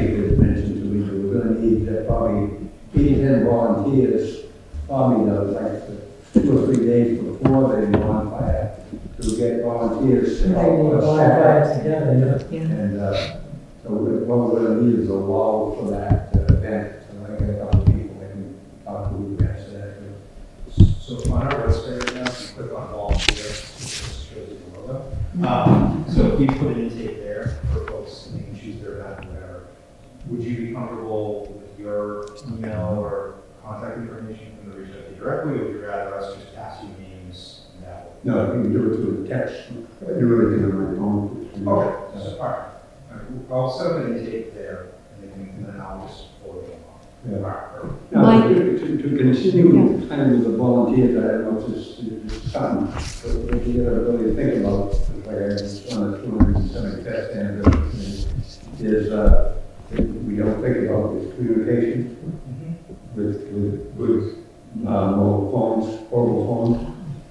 chief has mentioned to me, that we're going to need probably 8 to 10 volunteers Bobby does, like 2 or 3 days before the bonfire, to get volunteers to help All us. that together, yeah. And so what we're gonna need is a wall for that event. So I got a couple of people that can talk to you guys that. So on our website right now, if you click on volunteer, it just shows you the logo. So if we put an intake there for folks, and they can choose their event or whatever, would you be comfortable with your email or contact information from the reach out to you directly, or would you rather us just pass you names and that way? No, you can do it through text. I do everything on my phone. Okay, all right. All right. I'll set up an intake there, and then I'll just forward them on. Yeah. All right, perfect. Now, to continue kind of with the volunteers, I don't know if it's something that you gotta really think about, like I was on the 275th anniversary, is we don't think about this communication with mobile phones, portable phones.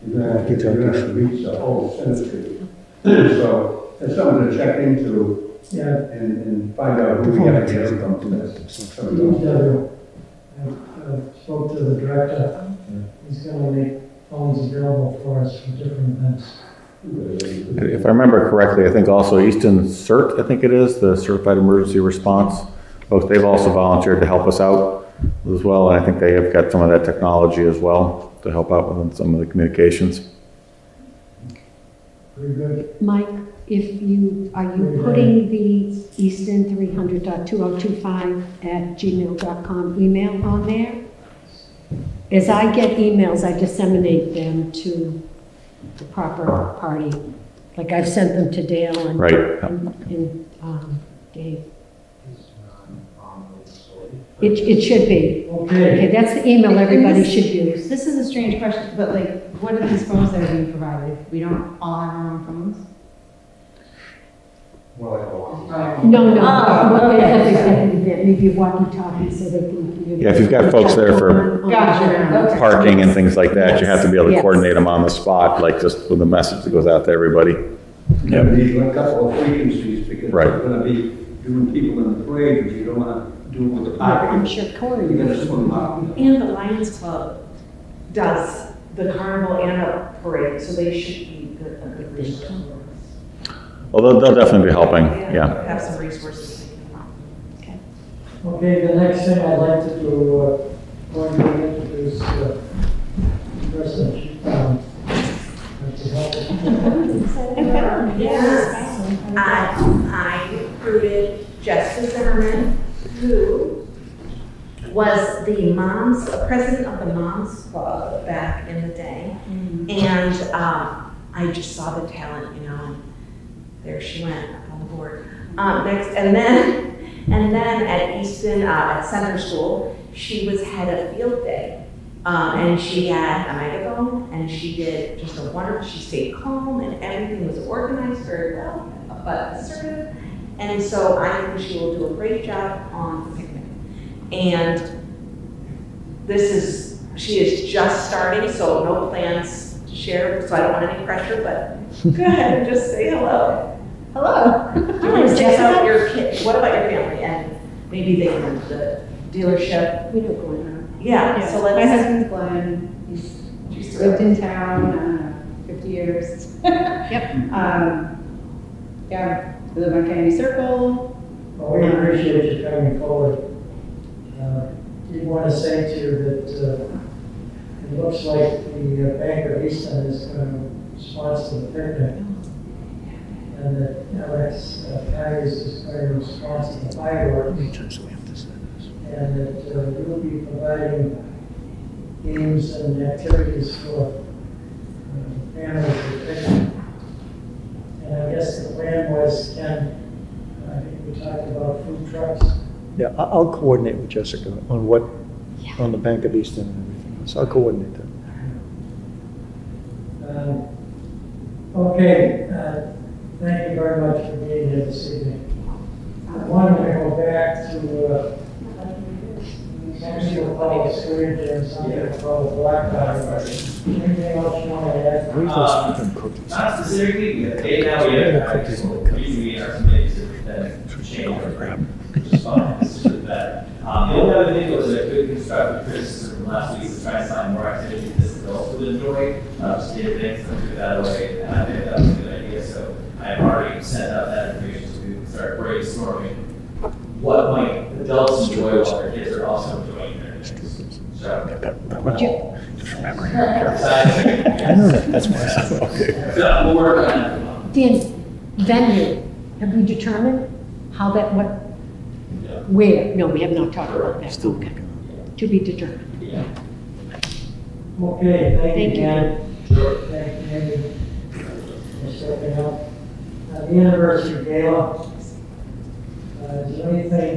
You're gonna have to reach the whole cemetery. So it's something to check into. Yeah. And find out who we have to get from. I spoke to the director. He's gonna make phones available for us for different events. If I remember correctly, I think also Easton CERT, I think it is, the Certified Emergency Response folks, they've also volunteered to help us out as well, and I think they have got some of that technology as well to help out with some of the communications. Very good. Mike, are you putting the Easton 300.2025@gmail.com email on there? As I get emails, I disseminate them to the proper party. Like I've sent them to Dale and, Right. and Dave. It should be. Okay, that's the email everybody should use. This is a strange question, but like, what are these phones that are being provided? We don't all have our own phones? Well, I go No, Oh, okay. maybe walkie-talkie so they can. Yeah, if you've got folks there for Gotcha. Okay. parking and things like that, you have to be able to Yes. coordinate them on the spot, like just with a message that goes out to everybody. Yeah, we need a couple of frequencies because Right. we're gonna be doing people in the parade, but you don't wanna do it with the parking. I'm sure Corey. You gotta swim up. And the Lions Club does the carnival and a parade, so they should be a good resource. Well, they'll definitely be helping, yeah. Have some resources. Okay, the next thing I'd like to do, going to introduce President. Yes, I recruited Jessica Zimmerman, who was the president of the Moms Club back in the day. And I just saw the talent, and there she went up on the board. And then at Easton, at Center School, she was head of field day. And she had a megaphone, and she did just a wonderful, she stayed calm, and everything was organized very well, but assertive. And so I think she will do a great job on the picnic. And she is just starting, so no plans to share, so I don't want any pressure, but go ahead and just say hello. Hello. Do you want to say about your kid? What about your family? And maybe they can the dealership. We know going on. Yeah, so let's. My husband's Glenn. He's lived in town 50 years. Yep. Yeah, we live on Kennedy Circle. Well, we appreciate you coming forward. We want to say to you that it looks like the Bank of Easton is going to sponsor the picnic. And that Alex Paris is going to sponsor the fireworks. And that we'll be providing games and activities for families to picnic. And I guess the plan was, Ken, I think we talked about food trucks. Yeah, I'll coordinate with Jessica on what, on the Bank of Easton and everything else. I'll coordinate that. Okay, thank you very much for being here this evening. I want to go back to Samuel Paul Square and something called Blackbird. Anything else you want to add? Not specifically, now we have, usually our committees that change our program, which is fine, it's just better. The only other thing was a good constructive criticism from last week was trying to find more activities this adults would enjoy, just did things and do that away, and I think that was a good idea. So I've already sent out that information so we can start brainstorming what might adults enjoy while their kids are also enjoying their things. So, Just remember. I know that, that's why I said that. Okay. so we'll work on that. Dan, venue, have we determined how that, what, where? No, we have not talked about that. Still Okay. working on To be determined. Yeah. Okay, thank Thank you, you. Dan. Sure. Thank you, Andy, for stepping up. The anniversary gala, is there anything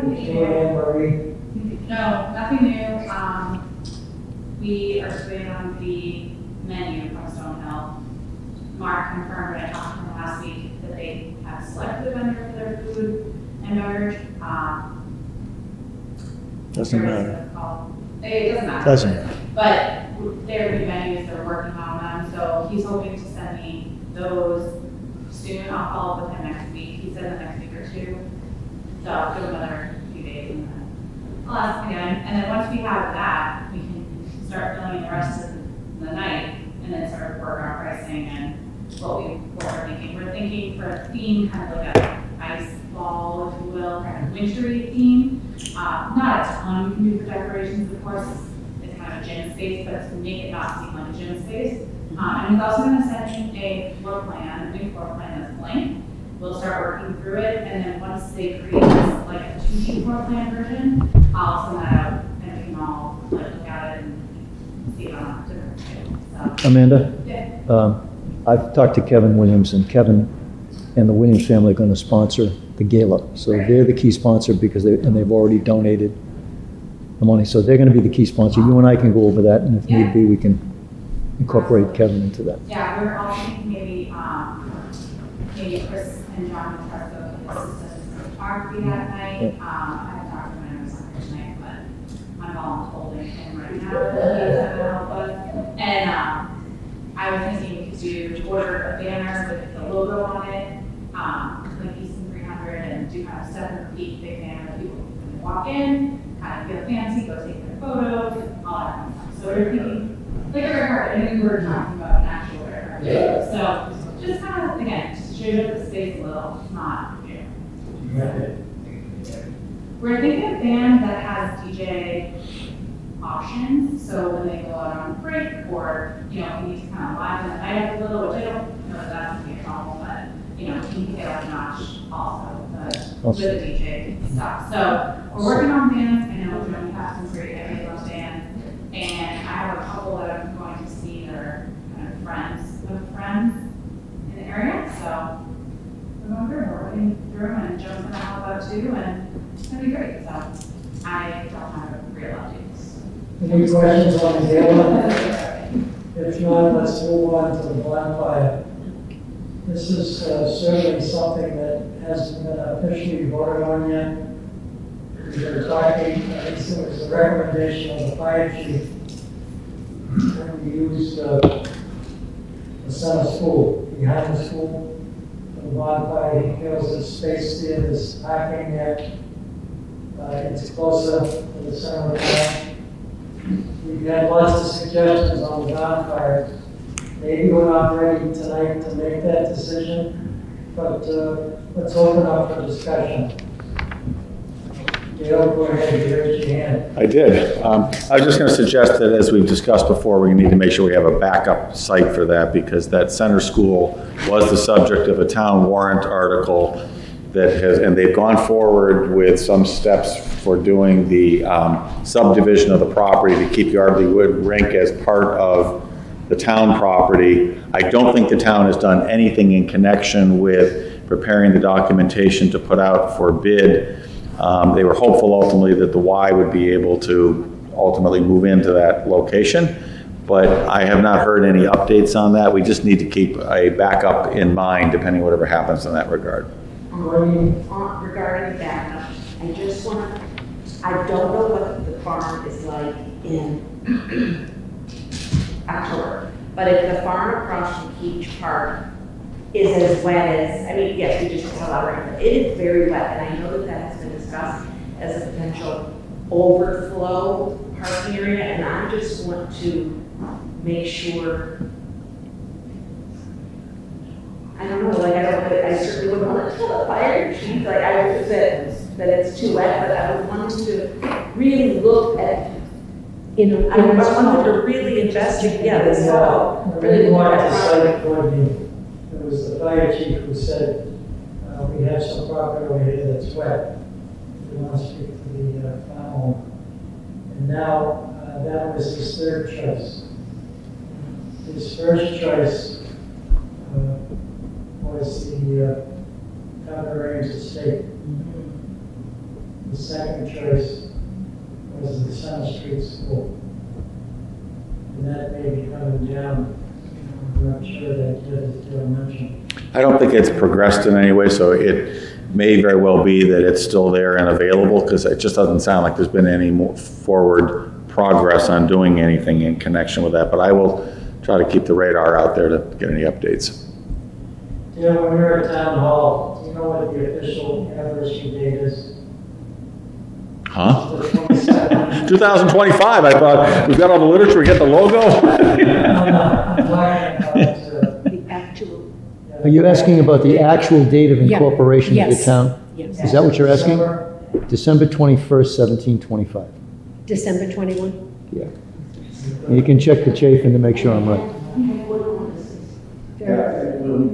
you can, Marie? No, nothing new. We are just waiting on the menu from Stonehill. Mark confirmed when I talked to him last week that they have selected a vendor for their food and beverage. Doesn't where is matter. it called? It doesn't matter. Doesn't matter. But there are new menus, they're working on them, so he's hoping to send me those soon. I'll follow up with him next week. He said in the next week or two. So I'll give him another few days and then I'll ask again. And then once we have that, we can start filling in the rest of the night and then start work on pricing and what we're thinking. We're thinking for a theme, kind of like a ice ball, if you will, kind of wintry theme. Not a ton of new decorations, of course. It's kind of a gym space, but to make it not seem like a gym space. And he's also going to send me a floor plan, a new floor plan that's blank. We'll start working through it, and then once they create this, like a 2D floor plan version, I'll send that out, and we can all like, look at it and see it on a different scale. So, Amanda, yeah. I've talked to Kevin Williams, and Kevin and the Williams family are going to sponsor the gala. So they're the key sponsor because they've already donated the money. So they're going to be the key sponsor. You and I can go over that, and if need be, we can incorporate Kevin into that. Yeah, we're also thinking maybe Chris and John will try to go to the assistant photography that night. I haven't talked to him, I was on here tonight, but my mom's holding him right now. He's gonna help us. And I was thinking we could order a banner with the logo on it, like Easton 300, and do kind of 7 feet big banner that people can walk in, kind of feel fancy, go take their photos, all that kind of stuff. So we're thinking, like a rare card, and we were talking about an actual rare card. Yeah. So just kind of, again, just to show up the space a little, not, you know. We're thinking of bands that has DJ options, so when they go out on break, or, you know, we need to kind of liven the night up a little, which I don't know if that's gonna be a problem, but, you know, we can get up a notch also, with the DJ stuff. So we're working on bands. I know, you know, we have some great ideas on bands, and I have a couple that I'm going to see that are kind of friends of friends in the area, so we're going through, we're working through them, and Joe's gonna help out too, and it's gonna be great, so I don't have a real updates. Any questions on the gala? If not, let's move on to the bonfire. This is certainly something that hasn't been officially voted on yet. We were talking, it was a recommendation of the fire chief, when we used the center school, behind the school, for the bonfire. He feels the space there, there's parking there. It's closer to the center of town. We've had lots of suggestions on the bonfire. Maybe we're not ready tonight to make that decision, but let's open up for discussion. Gail, go ahead, you raised your hand. I did. I was just going to suggest that, as we've discussed before, we need to make sure we have a backup site for that, because that center school was the subject of a town warrant article that has, and they've gone forward with some steps for doing the subdivision of the property to keep Yardley Wood Rink as part of the town property. I don't think the town has done anything in connection with preparing the documentation to put out for bid. They were hopeful ultimately that the Y would be able to ultimately move into that location, but I have not heard any updates on that. We just need to keep a backup in mind depending whatever happens in that regard. Regarding that, I just want to, I don't know what the farm is like in October, but if the farm across from Keach Park is as wet as, I mean, yes, we just tell our, it is very wet, and I know that that has been discussed, as a potential overflow parking area, and I just want to make sure, I don't know, like, I certainly wouldn't want to tell the fire chief, like, I would say that it's too wet, but I would want to really look at, I wanted to really investigate, yeah, this fall. Really wanted to site coordinate. It was the fire chief who said, we have some property over here that's wet. We want to speak to the farm. And now, that was his third choice. His first choice was the Cover Ames estate. The second choice was the Center Street School. And that may be coming down. I'm not sure that yet, as Dale mentioned. I don't think it's progressed in any way, so it may very well be that it's still there and available, because it just doesn't sound like there's been any more forward progress on doing anything in connection with that. But I will try to keep the radar out there to get any updates. Yeah, when you're at town hall, do you know what the official anniversary date is? Huh? The 27th. 2025, I thought, we've got all the literature, we get the logo? I'm talking about, The actual, Are you asking about the actual date of incorporation of the Yes. town? yes, Is that what you're asking? December. December 21st, 1725. December 21? Yeah. You can check the chafing to make sure I'm right.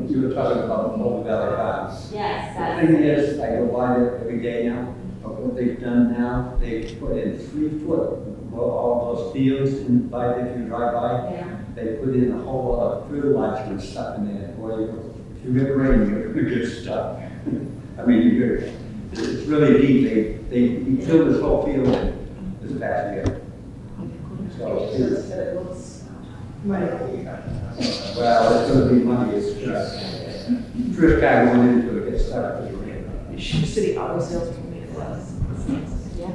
You were talking about the whole valley farms. Yes, The thing is, I go by there every day now, but what they've done now, they've put in 3 foot, well, all those fields in by there, if you drive by, yeah. they put in a whole lot of fertilizer and stuff in there. Boy, if you get rain, you're gonna get stuck. I mean, it's really deep. They filled this whole field in this past year. So, It looks, well, it's gonna be money, it's just, first guy going in is gonna get stuck with the rain. City auto sales told me it was. Yeah.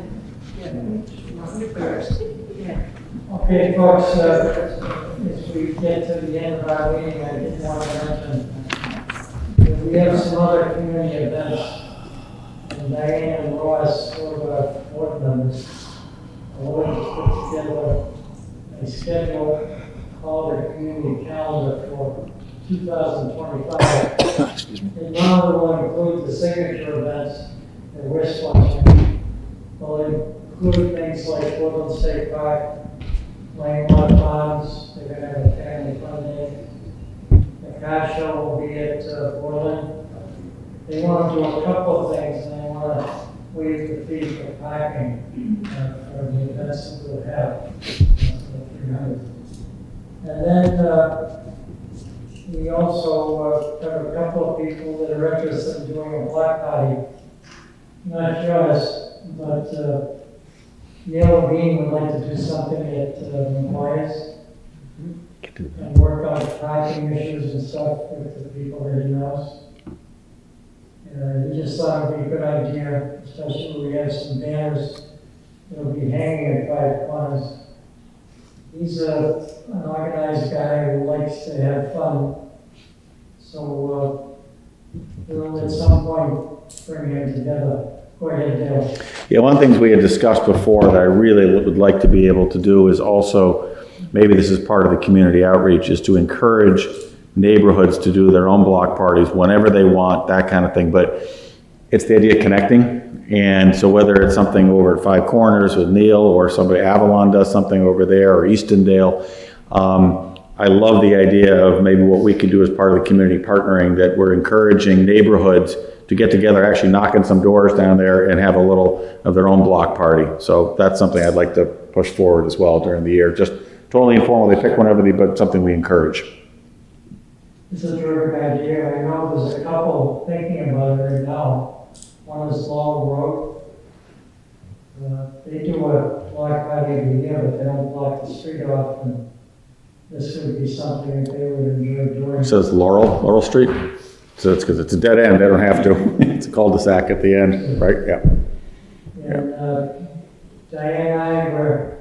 Okay, folks, as we get to the end of our meeting, I did want to mention that we have some other community events. And Diane and Ross, two of our board members, are willing to put together a schedule called the community calendar for 2025. Excuse me. And one of them will include the signature events that we're sponsoring. Will include things like Woodland State Park, Langmont Farms, they're gonna have a family fun day. The car show will be at Portland. They want to do a couple of things, and they want to waive the fee for parking for the events that we'll have. For 300. And then we also have a couple of people that are interested in doing a block party. Not just, but Neil Levine would like to do something at McGuire's and work on parking issues and stuff with the people that he knows. He just thought it would be a good idea, especially when we have some banners that'll be hanging at 5 corners. He's an organized guy who likes to have fun. So we'll at some point bring him together. Go ahead, Dale. Yeah, one of the things we had discussed before that I really would like to be able to do is also, maybe this is part of the community outreach, is to encourage neighborhoods to do their own block parties whenever they want, that kind of thing. But it's the idea of connecting. And so whether it's something over at 5 Corners with Neil, or somebody, Avalon does something over there, or Eastondale, I love the idea of maybe what we could do as part of the community partnering, that we're encouraging neighborhoods to get together, actually knocking some doors down there and have a little of their own block party. So that's something I'd like to push forward as well during the year. Just totally informal, they pick whenever they, but something we encourage. This is a terrific idea. I know there's a couple thinking about it right now. One is Long Road. They do a block party every year, but they don't block the street off. And this would be something that they would enjoy doing. So it's Laurel Street? So it's because it's a dead end, they don't have to. It's a cul-de-sac at the end, right? Yeah. And Diane and I were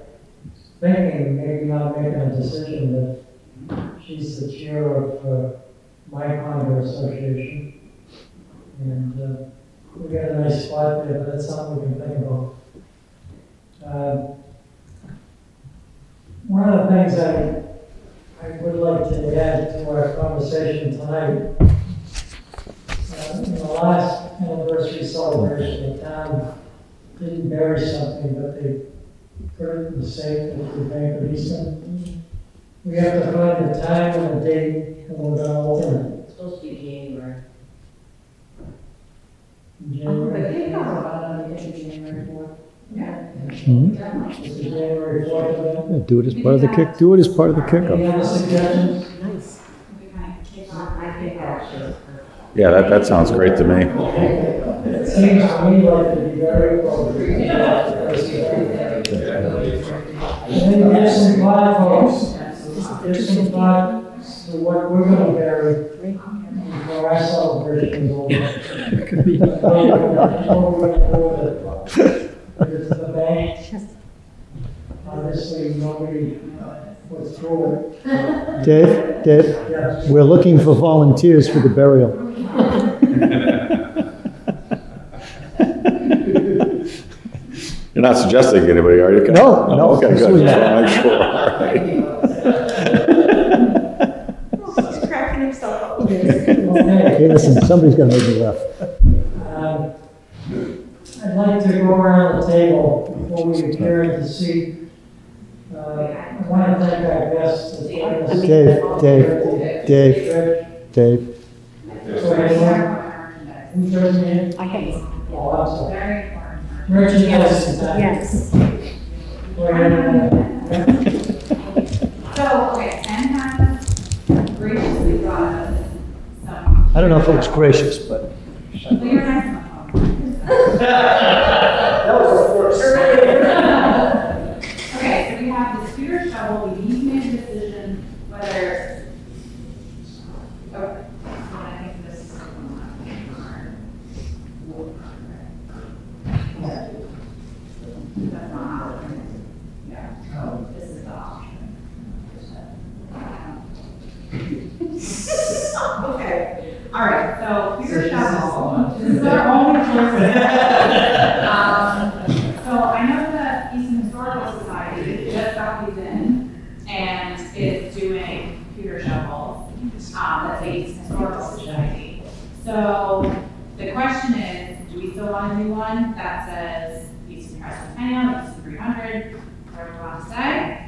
thinking, maybe not making a decision, but she's the chair of my condo association. And we got a nice spot there, but that's something we can think about. One of the things I would like to add to our conversation tonight, in the last anniversary celebration, the town didn't bury something, but they put it in the safe at the Bank of Easton. We have to find a time and a date when we're gonna open it. It's supposed to be January. In Oh, but January. they got a lot on it in January 4th. Yeah. This is January 4th of Yeah, do it as part of the kick, do it as part of the it. Any kickoff. other suggestions? Nice. We kind of kick off. I think that should. Yeah, that sounds great to me. It seems to me like to be very appropriate. And then there's some thought, folks. There's some thought to what we're gonna bury before our celebration is over. What we're gonna do with it. If it's the bank, obviously nobody was through it. Dave, Yes. we're looking for volunteers for the burial. You're not suggesting anybody, are you? Ken? No, Oh, no, okay, good. absolutely not. Just wanna make sure. All right. He's cracking himself up. Okay. Hey, listen, somebody's gonna make me laugh. I'd like to go around the table before we adjourn to see. I want to thank our guests. Dave. So anyone? Who's raising their hand? I have, Oh, I'm sorry. Very important. Merchandise. yes. Go ahead. So, okay, Ken has graciously brought us some. I don't know if it was gracious, but Well, you're nice. That was the first. Okay, so we have the scooter shovel, we need to make a decision whether. Okay, so I think this is. That's not an option. Yeah, this is the option. Okay, all right, so scooter shovel, this is our only choice. So I know that Easton Historical Society just got these in and is doing computer shovels. That's the Easton Historical Society. So the question is, do we still want to do one that says Easton Tricentennial, Easton 300, whatever we want to say?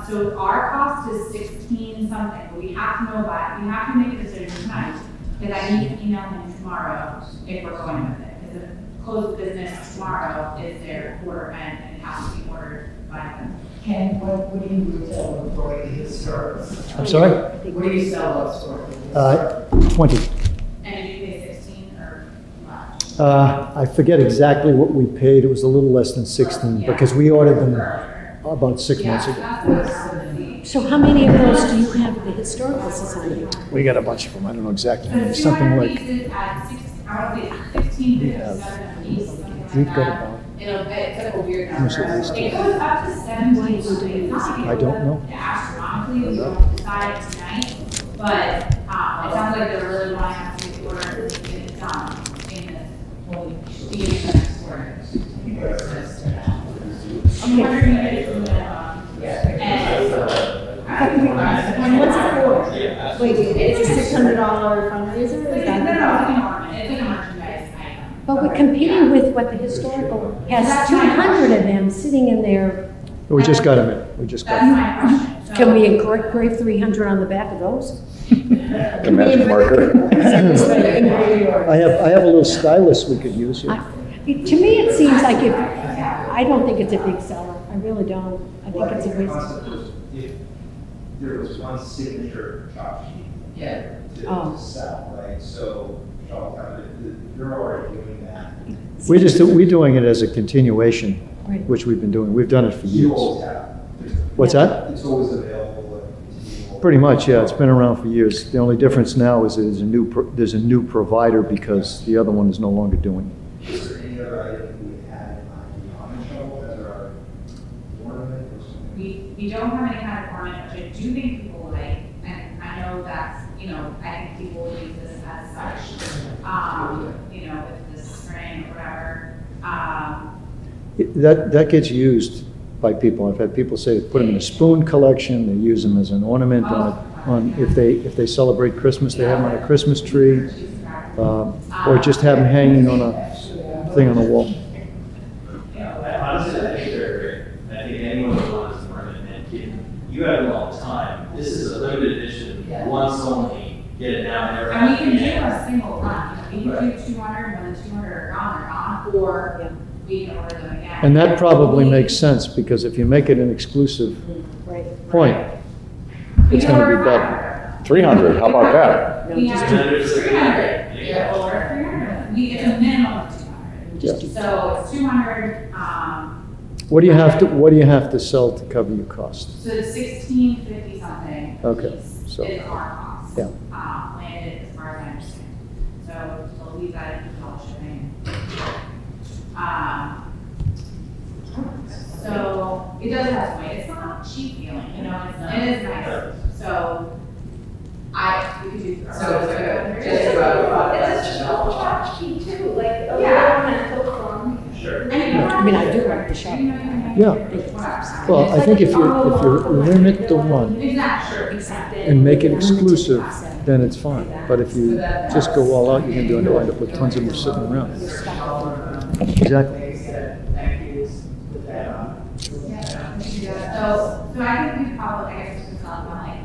So our cost is 16 something, but we have to know by, we have to make a decision tonight, because I need to email him tomorrow if we're going with it. Because the close of business tomorrow is their quarter end and it has to be ordered by them. Ken, what do you sell for the historical? I'm sorry? What do you sell us for? 20. And did you pay 16 or what? I forget exactly what we paid. It was a little less than 16 because we ordered them about 6 months Yeah, ago. that's what I wanted to see. So how many of those do you have at the Historical Society? We got a bunch of them. I don't know exactly. So It's something 200 like, pieces at 16, I would say 16.57 a piece, something like we've got that. about, It's like a weird How much number. it is to- It goes up to 17 something. It's not I don't know. astronomically, we don't decide tonight, but, it sounds like they're really wanting us to order and get it done in the beginning of next quarter. 200 units is minimum. And. What's it for? Wait, it's a $600 fundraiser? Is It's that- like a merchandise item. But we're competing with what the Historical has 200 of them sitting in there. we just got them in. We just got That's them. my question. So- Can we engrave 300 on the back of those? The magic marker. I have a little stylus we could use here. To me, it seems like if, I don't think it's a big seller. I really don't. I think it's a waste. If there was one signature chalk sheet. Yeah. Oh. To sell, right, so, you're already doing that. We're doing it as a continuation, Right. which we've been doing. We've done it for You years. always have. What's that? It's always available, continual. Pretty much, yeah. It's been around for years. The only difference now is there's a new provider because the other one is no longer doing it. Is there any other item we had on the shovel as our ornament or something? We don't have any kind of ornament, which I do think people like, and I know that's, I think people will use this as such. you know, with this spring or whatever. That gets used by people. I've had people say, put them in a spoon collection, they use them as an ornament if they celebrate Christmas, they have them on a Christmas tree, or just have them hanging on a thing on the wall. Honestly, I think they're great. I think anyone who wants to learn it, you have them all the time. This is a limited edition, once only, get it now, never. And we can do a single run, you know, we can do 200, when the 200 are gone, or we can order them again. And that probably makes sense, because if you make it an exclusive point, it's going to be better. 300, how about that? We have 300, yeah, or 300, it's a minimum of 200. Yeah. So it's 200, What do you have to sell to cover your costs? so it's 1650 something. Okay, Is so- our cost. Yeah. Landed as far as I understand. So we'll leave that in all shipping. So it does have some weight. It's not a cheap feeling, you know, it is nice. So we could do. So it's like just about It's a tchotchke too, like a Yeah. ornamental phone. Sure. I mean, I do like the shop. Yeah. Well, I think if you limit the run Exactly. and make it exclusive, then it's fine. But if you just go all out, you're going to wind up with tons of them sitting around. Exactly. thank yous with that on. So I think we probably, I guess, it's not like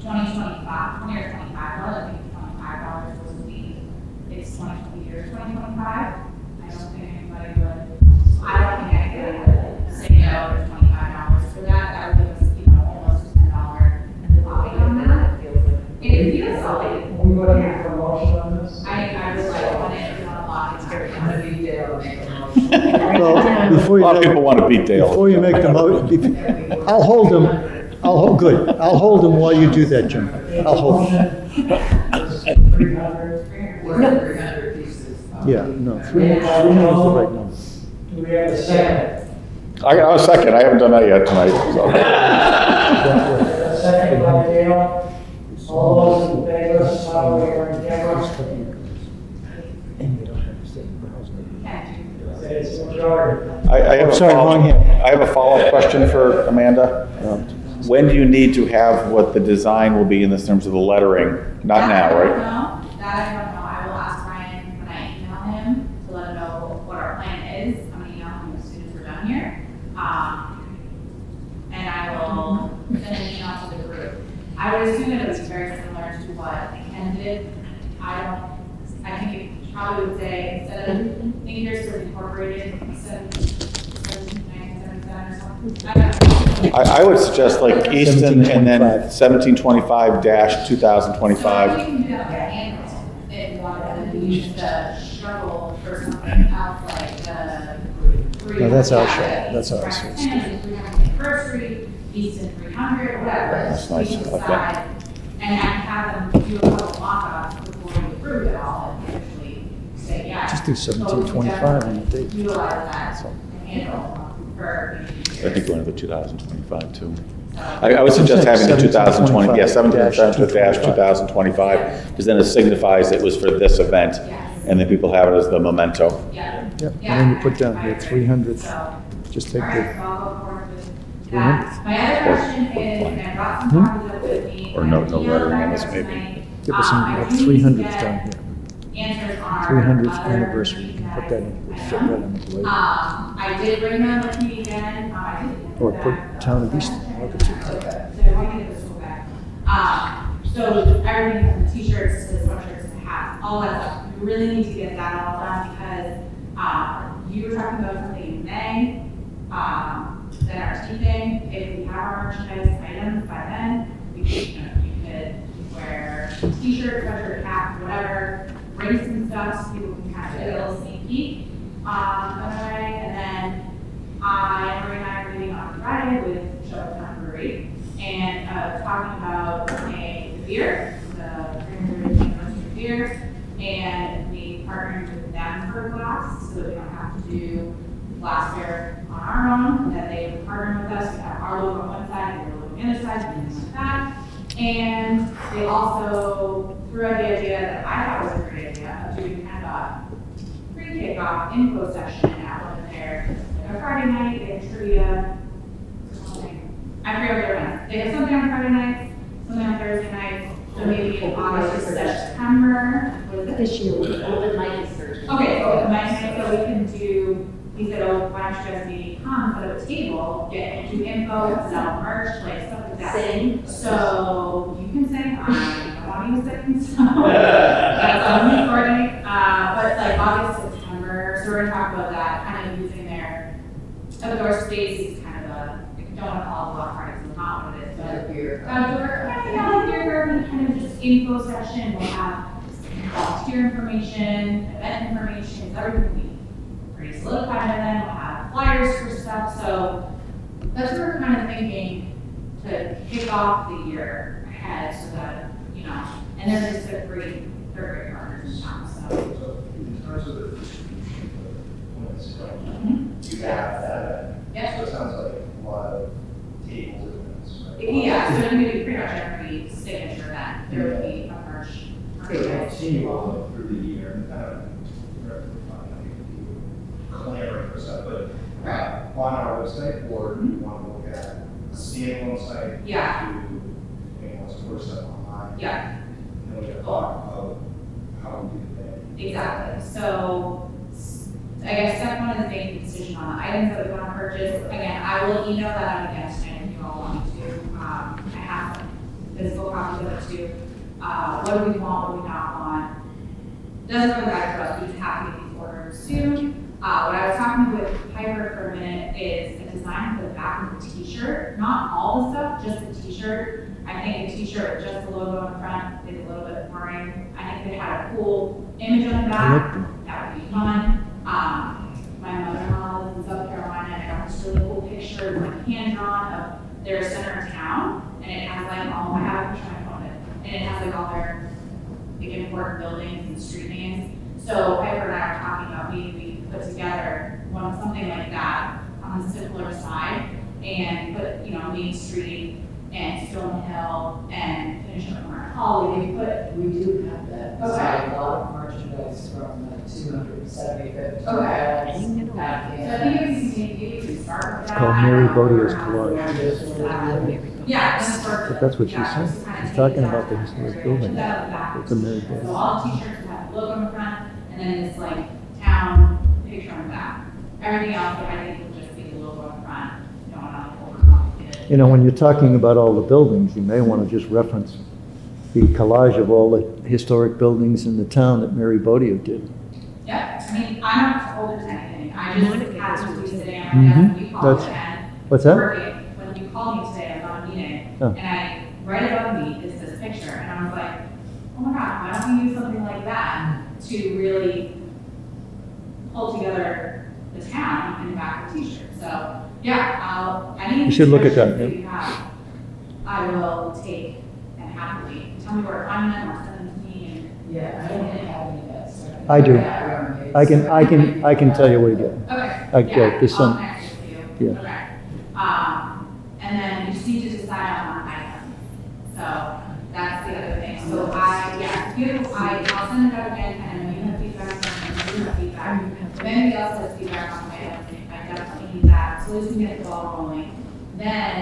20 or $25. I think $25 was it's 2020 or 2025. I don't think anybody would, I don't think anybody would say no to $25 for that. That would give us, you know, almost a $10 profit on that. It feels like, We would have a promotion on this? I would like one if you want to lock it. I'm gonna be Dale, make a motion. Well, A before lot of people you want to beat Dale. before you make the motion, I'll hold them. Good. I'll hold them while you do that, Jim. I'll hold them. 300. We're at 300 pieces. Yeah, no, 300 is the right number. Do we have a second? I got a second, I haven't done that yet tonight, so. A second by Dale. All those in favor, Sally or Deborah? It's majority. I have a Sorry, follow- wrong hand. I have a follow-up question for Amanda. When do you need to have what the design will be in this terms of the lettering? Not now, right? No, that I don't know. I will ask Ryan when I email him to let him know what our plan is. I'm gonna email him as soon as we're done here. And I will send an email to the group. I would assume it would be very similar to what Ken did. I think it probably would say, instead of, I think yours was incorporated, 1797 or something. I don't know. I would suggest like Easton and then 1725. 1725-2025. So we can do that with animals, if you wanted to use the struggle for something else like the. No, that's our show. That's ours. Tricentennial, 300th anniversary, Easton 300, whatever. That's nice. We I can like decide, that. and I can have them do a couple mock-ups before we approve it all and actually say, yeah. Just do 1725 on the date. Utilize that handle for. I think we're going to go 2025 too. I would suggest having the 2020, yeah, 17-2025, because then it signifies it was for this event, and then people have it as the memento. Yeah. Yep, and then you put down your 300th, So, just take all right, the, so I'll go forward with that. My other question is, and I brought some copies up with me. Or no lettering on this, maybe. give us some, I like do 300th get down here. Answers on our 300th other anniversary, you can put that in, we'll fit that on the blade. I did bring them with me again. I did. Or put Town of Easton, look at you. Okay, so I want to get this one back. So everything from the t-shirts to the sweatshirts to the hats, all that stuff, we really need to get that all done because you were talking about something in May, that our teething, if we have our merchandise items by then, we could, you could wear t-shirt, sweatshirt, hat, whatever, bring some stuff so people can kind of get a little sneak peek on the way, and then Marie and I are meeting on Friday with Showtown Brewery and talking about a beer, the 300th anniversary beer, and we partnered with them for glass so that we don't have to do glassware on our own, that they would partner with us. We have our logo on one side and their logo on the other side, and things like that. And they also threw out the idea that I thought was a great idea pre-kickoff info session at one of their, like a Friday night, they have trivia, something. I forget what they're on. They have something on Friday nights, something on Thursday nights, so maybe in August or September. What is it? This year, Open mic is Thursday. Okay, so open mic night, so we can do, he said, oh, why don't you guys maybe come, set up a table, do info, sell merch, like stuff like that. Sing. So you can sing, I don't want you to sing, so that's on recording. But it's like August, September, so we're gonna talk about that, kind of using their outdoor space is kind of a, I don't want to call it block parties, it's not what it is, but outdoor, like beer garden, kind of just info session, we'll have volunteer information, event information, everything we pretty solidified, and then we'll have flyers for stuff, so that's what we're kind of thinking to kick off the year ahead, so that, you know, and they're just a great, they're great partners in town, so. So in terms of the distribution of the points, you have that. Yes. So it sounds like a lot of tables and events, right? Yeah, so it's gonna be pretty much every signature event, there would be a merch. I've seen you all through the year and kind of clamoring for stuff, but on our website, or do you want to look at a standalone site? Yeah. To, wants to put stuff online? Yeah. And we can talk about how we do that. Exactly, so I guess step one is making a decision on the items that we want to purchase. Again, I will email that out again tonight if you all want me to. I have some physical copies of it too. What do we want, what do we not want? Doesn't really matter for us, we just have to get these orders soon. What I was talking with Piper for a minute is a design for the back of the t-shirt, not all the stuff, just the t-shirt. I think a t-shirt with just the logo in front is a little bit boring. I think if it had a cool image on the back, that would be fun. My mother-in-law lives in South Carolina, and I got this really cool picture, like hand-drawn of their center of town, and it has like all, I have a picture on my phone, and it has like all their big important buildings and street names. So Piper and I were talking about maybe we could put together something like that on the simpler side, and put, you know, Main Street and Stone Hill and finish up Mark Holly. We do have that. Okay. So a lot of merchandise from the 275th. Okay. So I think we can start with that. It's called Mary Bodier's Collage. Yeah. But that's what she's saying. She's talking about the historic building. It's a Mary Bodier. So all the t-shirts will have the logo in the front, and then this like town picture on the back. Everything else, I think, will just be the logo in front. You don't want to overcomplicate it. You know, when you're talking about all the buildings, you may want to just reference the collage of all the historic buildings in the town that Mary Bodier did. Yeah, I mean, I'm not holding to anything. I just happened to be sitting on my desk when you called, and What's that? working. When you called me today, I was on a meeting, Oh. and I, right above me is this picture, and I was like, oh my God, why don't we use something like that to really pull together the town in the back of the t-shirt? So, yeah, any You should look at that, suggestions you have, I will take and happily. Tell me where to find them or send them to me. Yeah, I don't have any of that. So I do. Yeah, I can tell you where to get it. Okay. Yeah, there's some- I'll connect with you. yeah. Okay. And then you just need to decide on items. So that's the other thing. So I'll send it out again, and when you have feedback, and you have feedback. If anybody else has feedback on my items, I definitely need that. So at least we can get the ball rolling. Then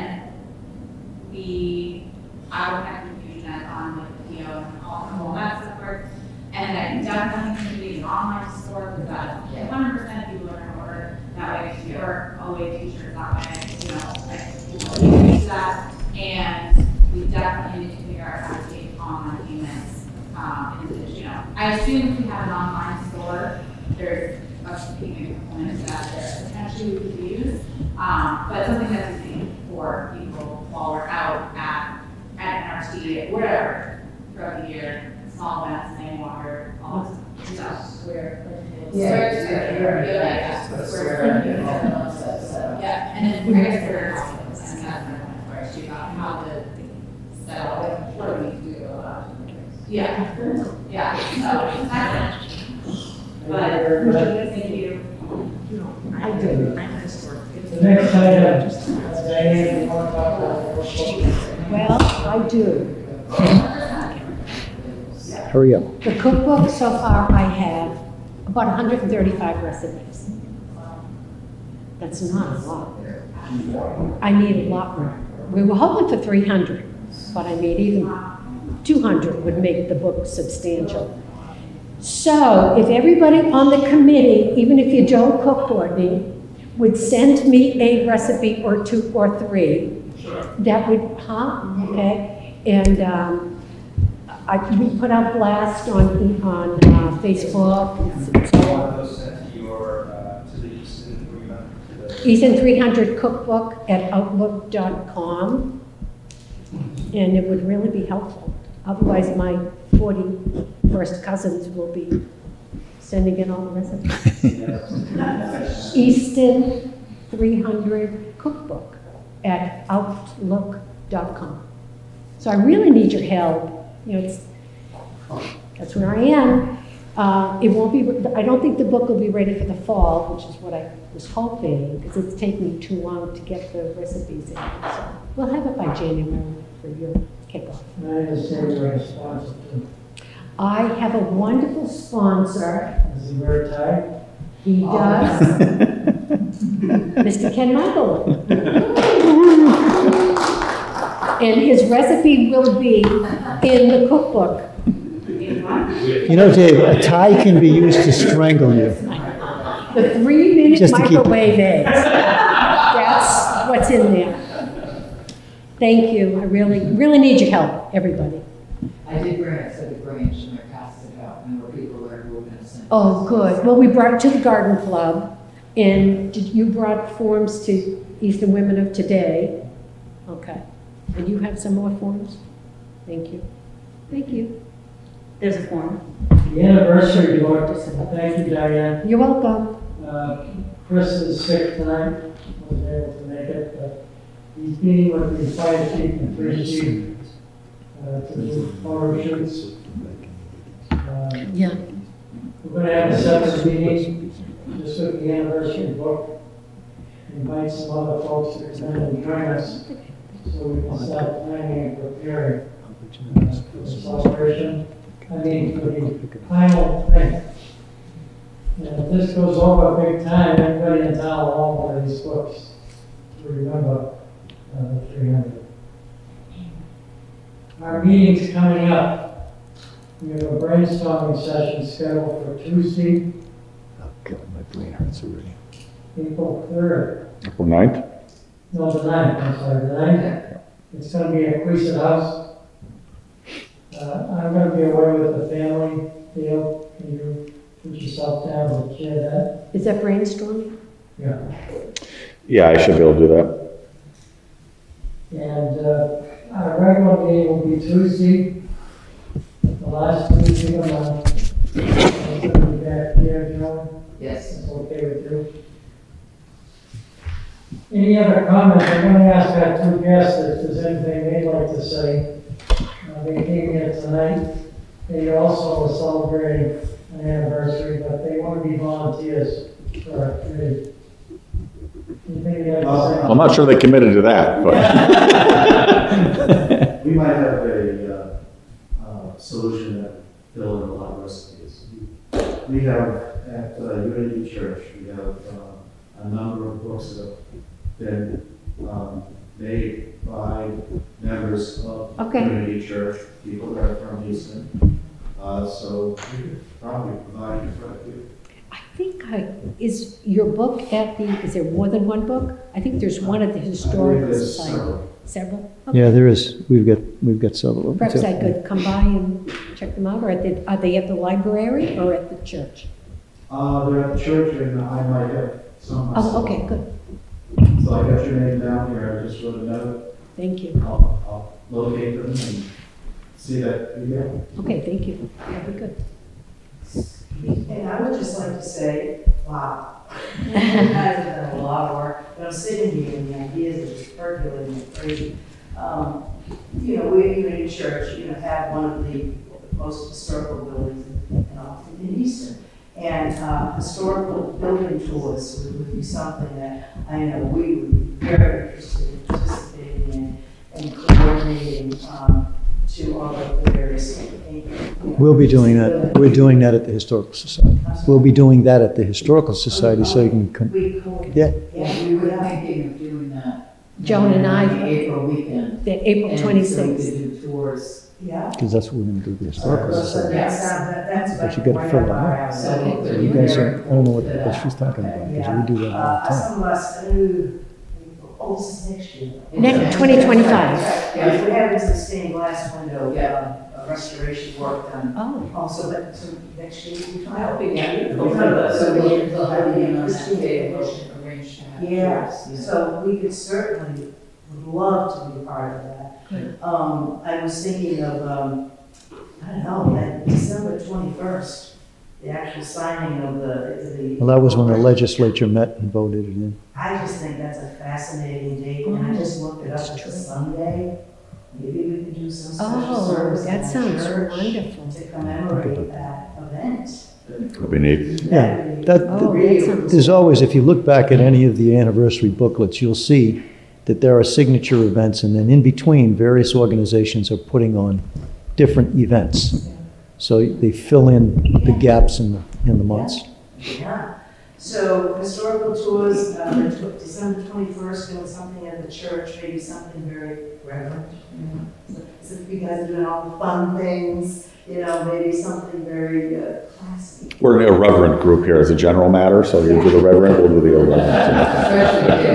I will have confusion on the video and all that stuff works. And then definitely can be an online store, because that 100% people are going to order that way, or away t-shirts that way, you know, like people can use that. And we definitely need to figure out how to take online payments. You know, I assume if we have an online store, there's a payment component that there potentially we could use, but something that's easy for people while we're out at NRT, whatever, throughout the year, small events, land water, all that stuff. Square. Yeah, and then I guess we're and that's my point, where she got how to set up. What we do a lot. Yeah, so that's it. But thank you. I do. The next item, Diane, you want to talk about the cookbook? Well, I do. Hurry up. The cookbook so far I have About 135 recipes. That's not a lot. I need a lot more. We were hoping for 300, but I mean, even 200 would make the book substantial. So if everybody on the committee, even if you don't cook for me, would send me a recipe or 2 or 3, that would, okay? And we put out blast on Facebook. Those sent to your, to the Easton 300, to the. Easton 300 cookbook at outlook.com. And it would really be helpful. Otherwise, my 41st cousins will be sending in all the recipes. Easton 300 cookbook at outlook.com. So I really need your help. You know, that's where I am. It won't be, I don't think the book will be ready for the fall, which is what I was hoping, because it's taken me too long to get the recipes in. So we'll have it by January for your kickoff. I understand you're a sponsor too. I have a wonderful sponsor. Does he wear a tie? He does. Mr. Ken Michael. And his recipe will be in the cookbook. You know, Dave, a tie can be used to strangle you. The 3-minute Just to keep- microwave eggs. That's what's in there. Thank you. I really, really need your help, everybody. I did bring it to the Grange and I passed it out, and there were people there who were gonna send. Oh, good. Well, we brought it to the Garden Club, and you brought forms to Eastern Women of Today. Okay. And you have some more forms? Thank you. Thank you. There's a form. The anniversary book, thank you, Diane. You're welcome. Chris is sick tonight, wasn't able to make it, but he's meeting with the fire chief and police chief to do photo shoots. Yeah. We're gonna have a separate meeting, just with the anniversary book. Invite some other folks to come in and join us, so we can start planning and preparing for the celebration. I mean, for the final thing. And if this goes over big time, everybody in town will all buy these books to remember the 300. Our meeting's coming up. We have a brainstorming session scheduled for Tuesday, Oh, God, my brain hurts already. April 3rd. April 9th? No, the 9th, I'm sorry, the 9th. It's gonna be at Queeset House. I'm gonna be away with the family. Dale, can you put yourself down and share that? Is that brainstorming? Yeah. Yeah, I should be able to do that. And our regular meeting will be Tuesday, the last Tuesday of the month. I'm gonna be back here, Joe. Yes. That's okay with you? Any other comments? I'm gonna ask our 2 guests if there's anything they'd like to say. They came here tonight. They also are celebrating an anniversary, but they want to be volunteers for our committee. Anything you'd like to say? I'm not sure they committed to that, but. We might have a solution that fill in a lot of recipes. We have at Unity Church, we have a number of books that have been made by members of Unity Church, people that are from Houston. So we could probably provide you for it. I think is your book at the, is there more than one book? I think there's one at the Historical there's Society. Several? Okay. Yeah, there is. We've got several. Perhaps I could come by and check them out, or are they at the library or at the church? They're at the church, and I might have some myself. Oh, okay, good. So I got your name down here, I just wrote a note. Thank you. I'll locate them and see that, yeah. Okay, thank you. That'd be good. And I would just like to say, wow, you guys have done a lot of work, but I'm sitting here and the ideas are just percolating like crazy. You know, we in church, have one of the most historical buildings in Easton. And historical building tours would be something that I know we would be very interested in participating in and coordinating to all of the various. We'll be doing that. We're doing that at the Historical Society. We'll be doing that at the Historical Society so you can, yeah. Yeah, we were thinking of doing that. Joan and I- The April weekend. The April And so we 26th. could do tours. Yeah. Because that's what we're going to do, the Historical Society. That's But you got to fill that out. So So you guys are, I don't know what she's talking about, because we do that all the time. Some of us, this is next year. Next, 2025. Yeah, if we have some stained glass window, restoration work done. Oh. Also, but so next year we try. That'll be Yeah. good. So we'll have you on that day, we'll arrange to have. Yeah, tours, so we could certainly, would love to be part of that. Good. I was thinking of, I don't know, that December 21st, the actual signing of the. Well, that was when the legislature met and voted it in. I just think that's a fascinating date, and I just looked it up, it's a Sunday. Maybe we could do some special Oh, service that in the sounds church wonderful. to commemorate that event. That'd be neat. Yeah, Oh, that sounds. there's always, if you look back at any of the anniversary booklets, you'll see that there are signature events, and then in between, various organizations are putting on different events. So they fill in the gaps in the months. Yeah, so historical tours, December 21st, doing something at the church, maybe something very reverent. So if you guys are doing all the fun things, maybe something very classy. We're an irreverent group here as a general matter, so you do the reverent, we'll do the irreverent.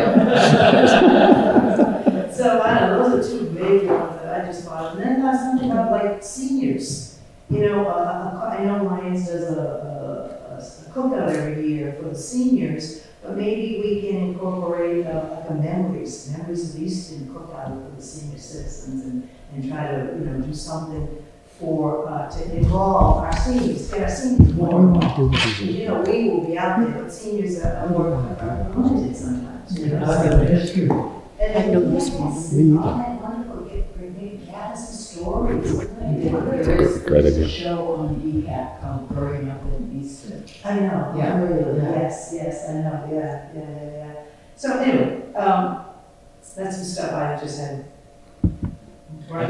So I don't know, those are two big ones that I just thought of. And then something about like seniors. I know Lions does a cookout every year for the seniors, but maybe we can incorporate like a memories of Easton cookout for the senior citizens and try to, do something for, to involve our seniors, get our seniors more involved. We will be out there, but seniors are more limited sometimes. History. And know this one. wonderful, maybe gather some stories. Great idea. There's a show on the ECAT called Growing Up in Easton. I know, Yeah. really, yes, I know, yeah. So anyway, that's some stuff I just had. I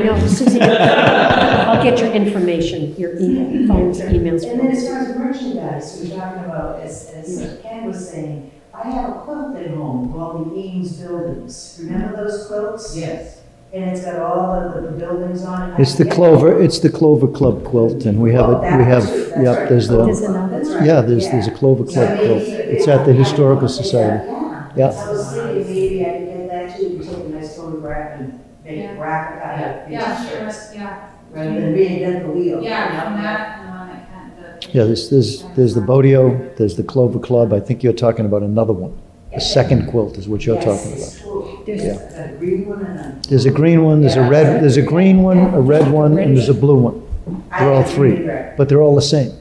know, Susie, I'll get your information, your phones, emails. And then as far as merchandise, we're talking about, as Ken was saying, I have a quilt at home called the Ames buildings. Remember those quilts? Yes. And it's got all of the buildings on it. It's the Clover Club quilt, and we have yep, There's another. there's a Clover Club quilt. It's at the Historical Society. Yeah. I was thinking maybe I could get that too, you take a nice photograph and make a graphic out of t-shirts. Rather than reinvent the wheel. Yeah, there's the Bodio, there's the Clover Club. I think you're talking about another one. The second quilt is what you're talking about. There's a green one and a. There's a green one, there's a green one, a red one, and there's a blue one. They're all three, but they're all the same.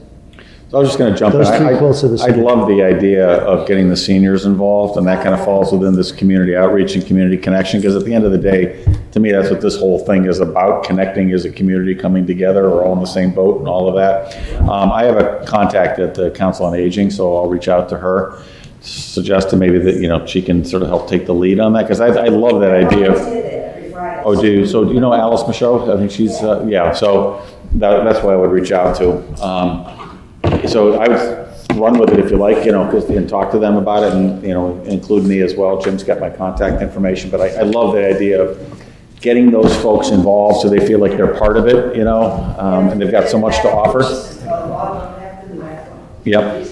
So I was just going to jump in. Those three quilts are the I same. love the idea of getting the seniors involved, and that kind of falls within this community outreach and community connection, because at the end of the day, to me, that's what this whole thing is about, connecting as a community, coming together, we're all in the same boat and all of that. I have a contact at the Council on Aging, so I'll reach out to her, suggest to maybe that, she can sort of help take the lead on that, because I love that idea. Oh, do you? So do you know Alice Michaud? I think she's, yeah, so that's why I would reach out to. So I would run with it if you like, and talk to them about it, and, include me as well. Jim's got my contact information, but I love the idea of getting those folks involved so they feel like they're part of it, and they've got so much to offer. Yep.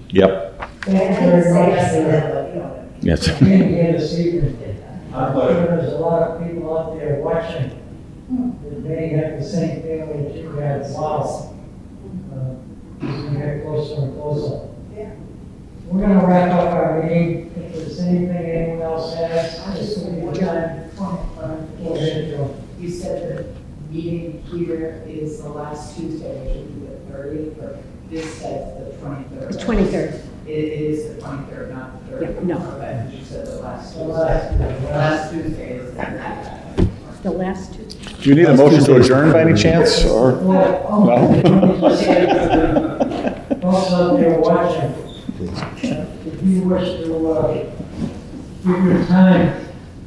Yep. Thank you very much. Yes. Being here this evening. I'm sure there's a lot of people out there watching that may have the same feeling that you had. Wow. As we get closer and closer. We're going to wrap up our meeting. If there's anything anyone else has, just we're going to You said the meeting here is the last Tuesday, which would be the 30th, but this says the 23rd. The 23rd. It is the 23rd, not the 30th. Yeah, no. Okay, you said the last Tuesday. Last Tuesday is the The last two. Do you need a motion to adjourn by any chance, or? No? also, they're watching. If you wish to give your time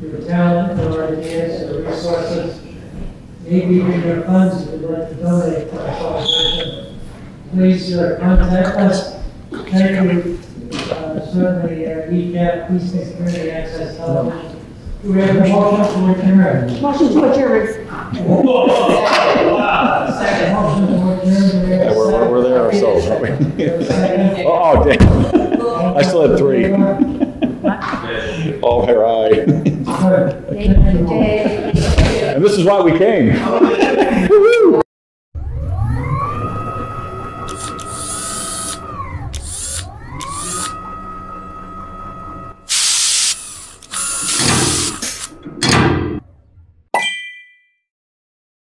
your talent, your ideas, your resources, maybe even your funds if you'd like to donate to our celebration, please contact us. Thank you. Certainly, ECAP, Eastern Community Access Television. Do we have a motion to adjourn? Motion to adjourn. Second motion to adjourn. Yeah, we're there ourselves, aren't we? Oh, damn. I still had 3. All their eye. Thank you, Dave. And this is why we came. Woo-hoo.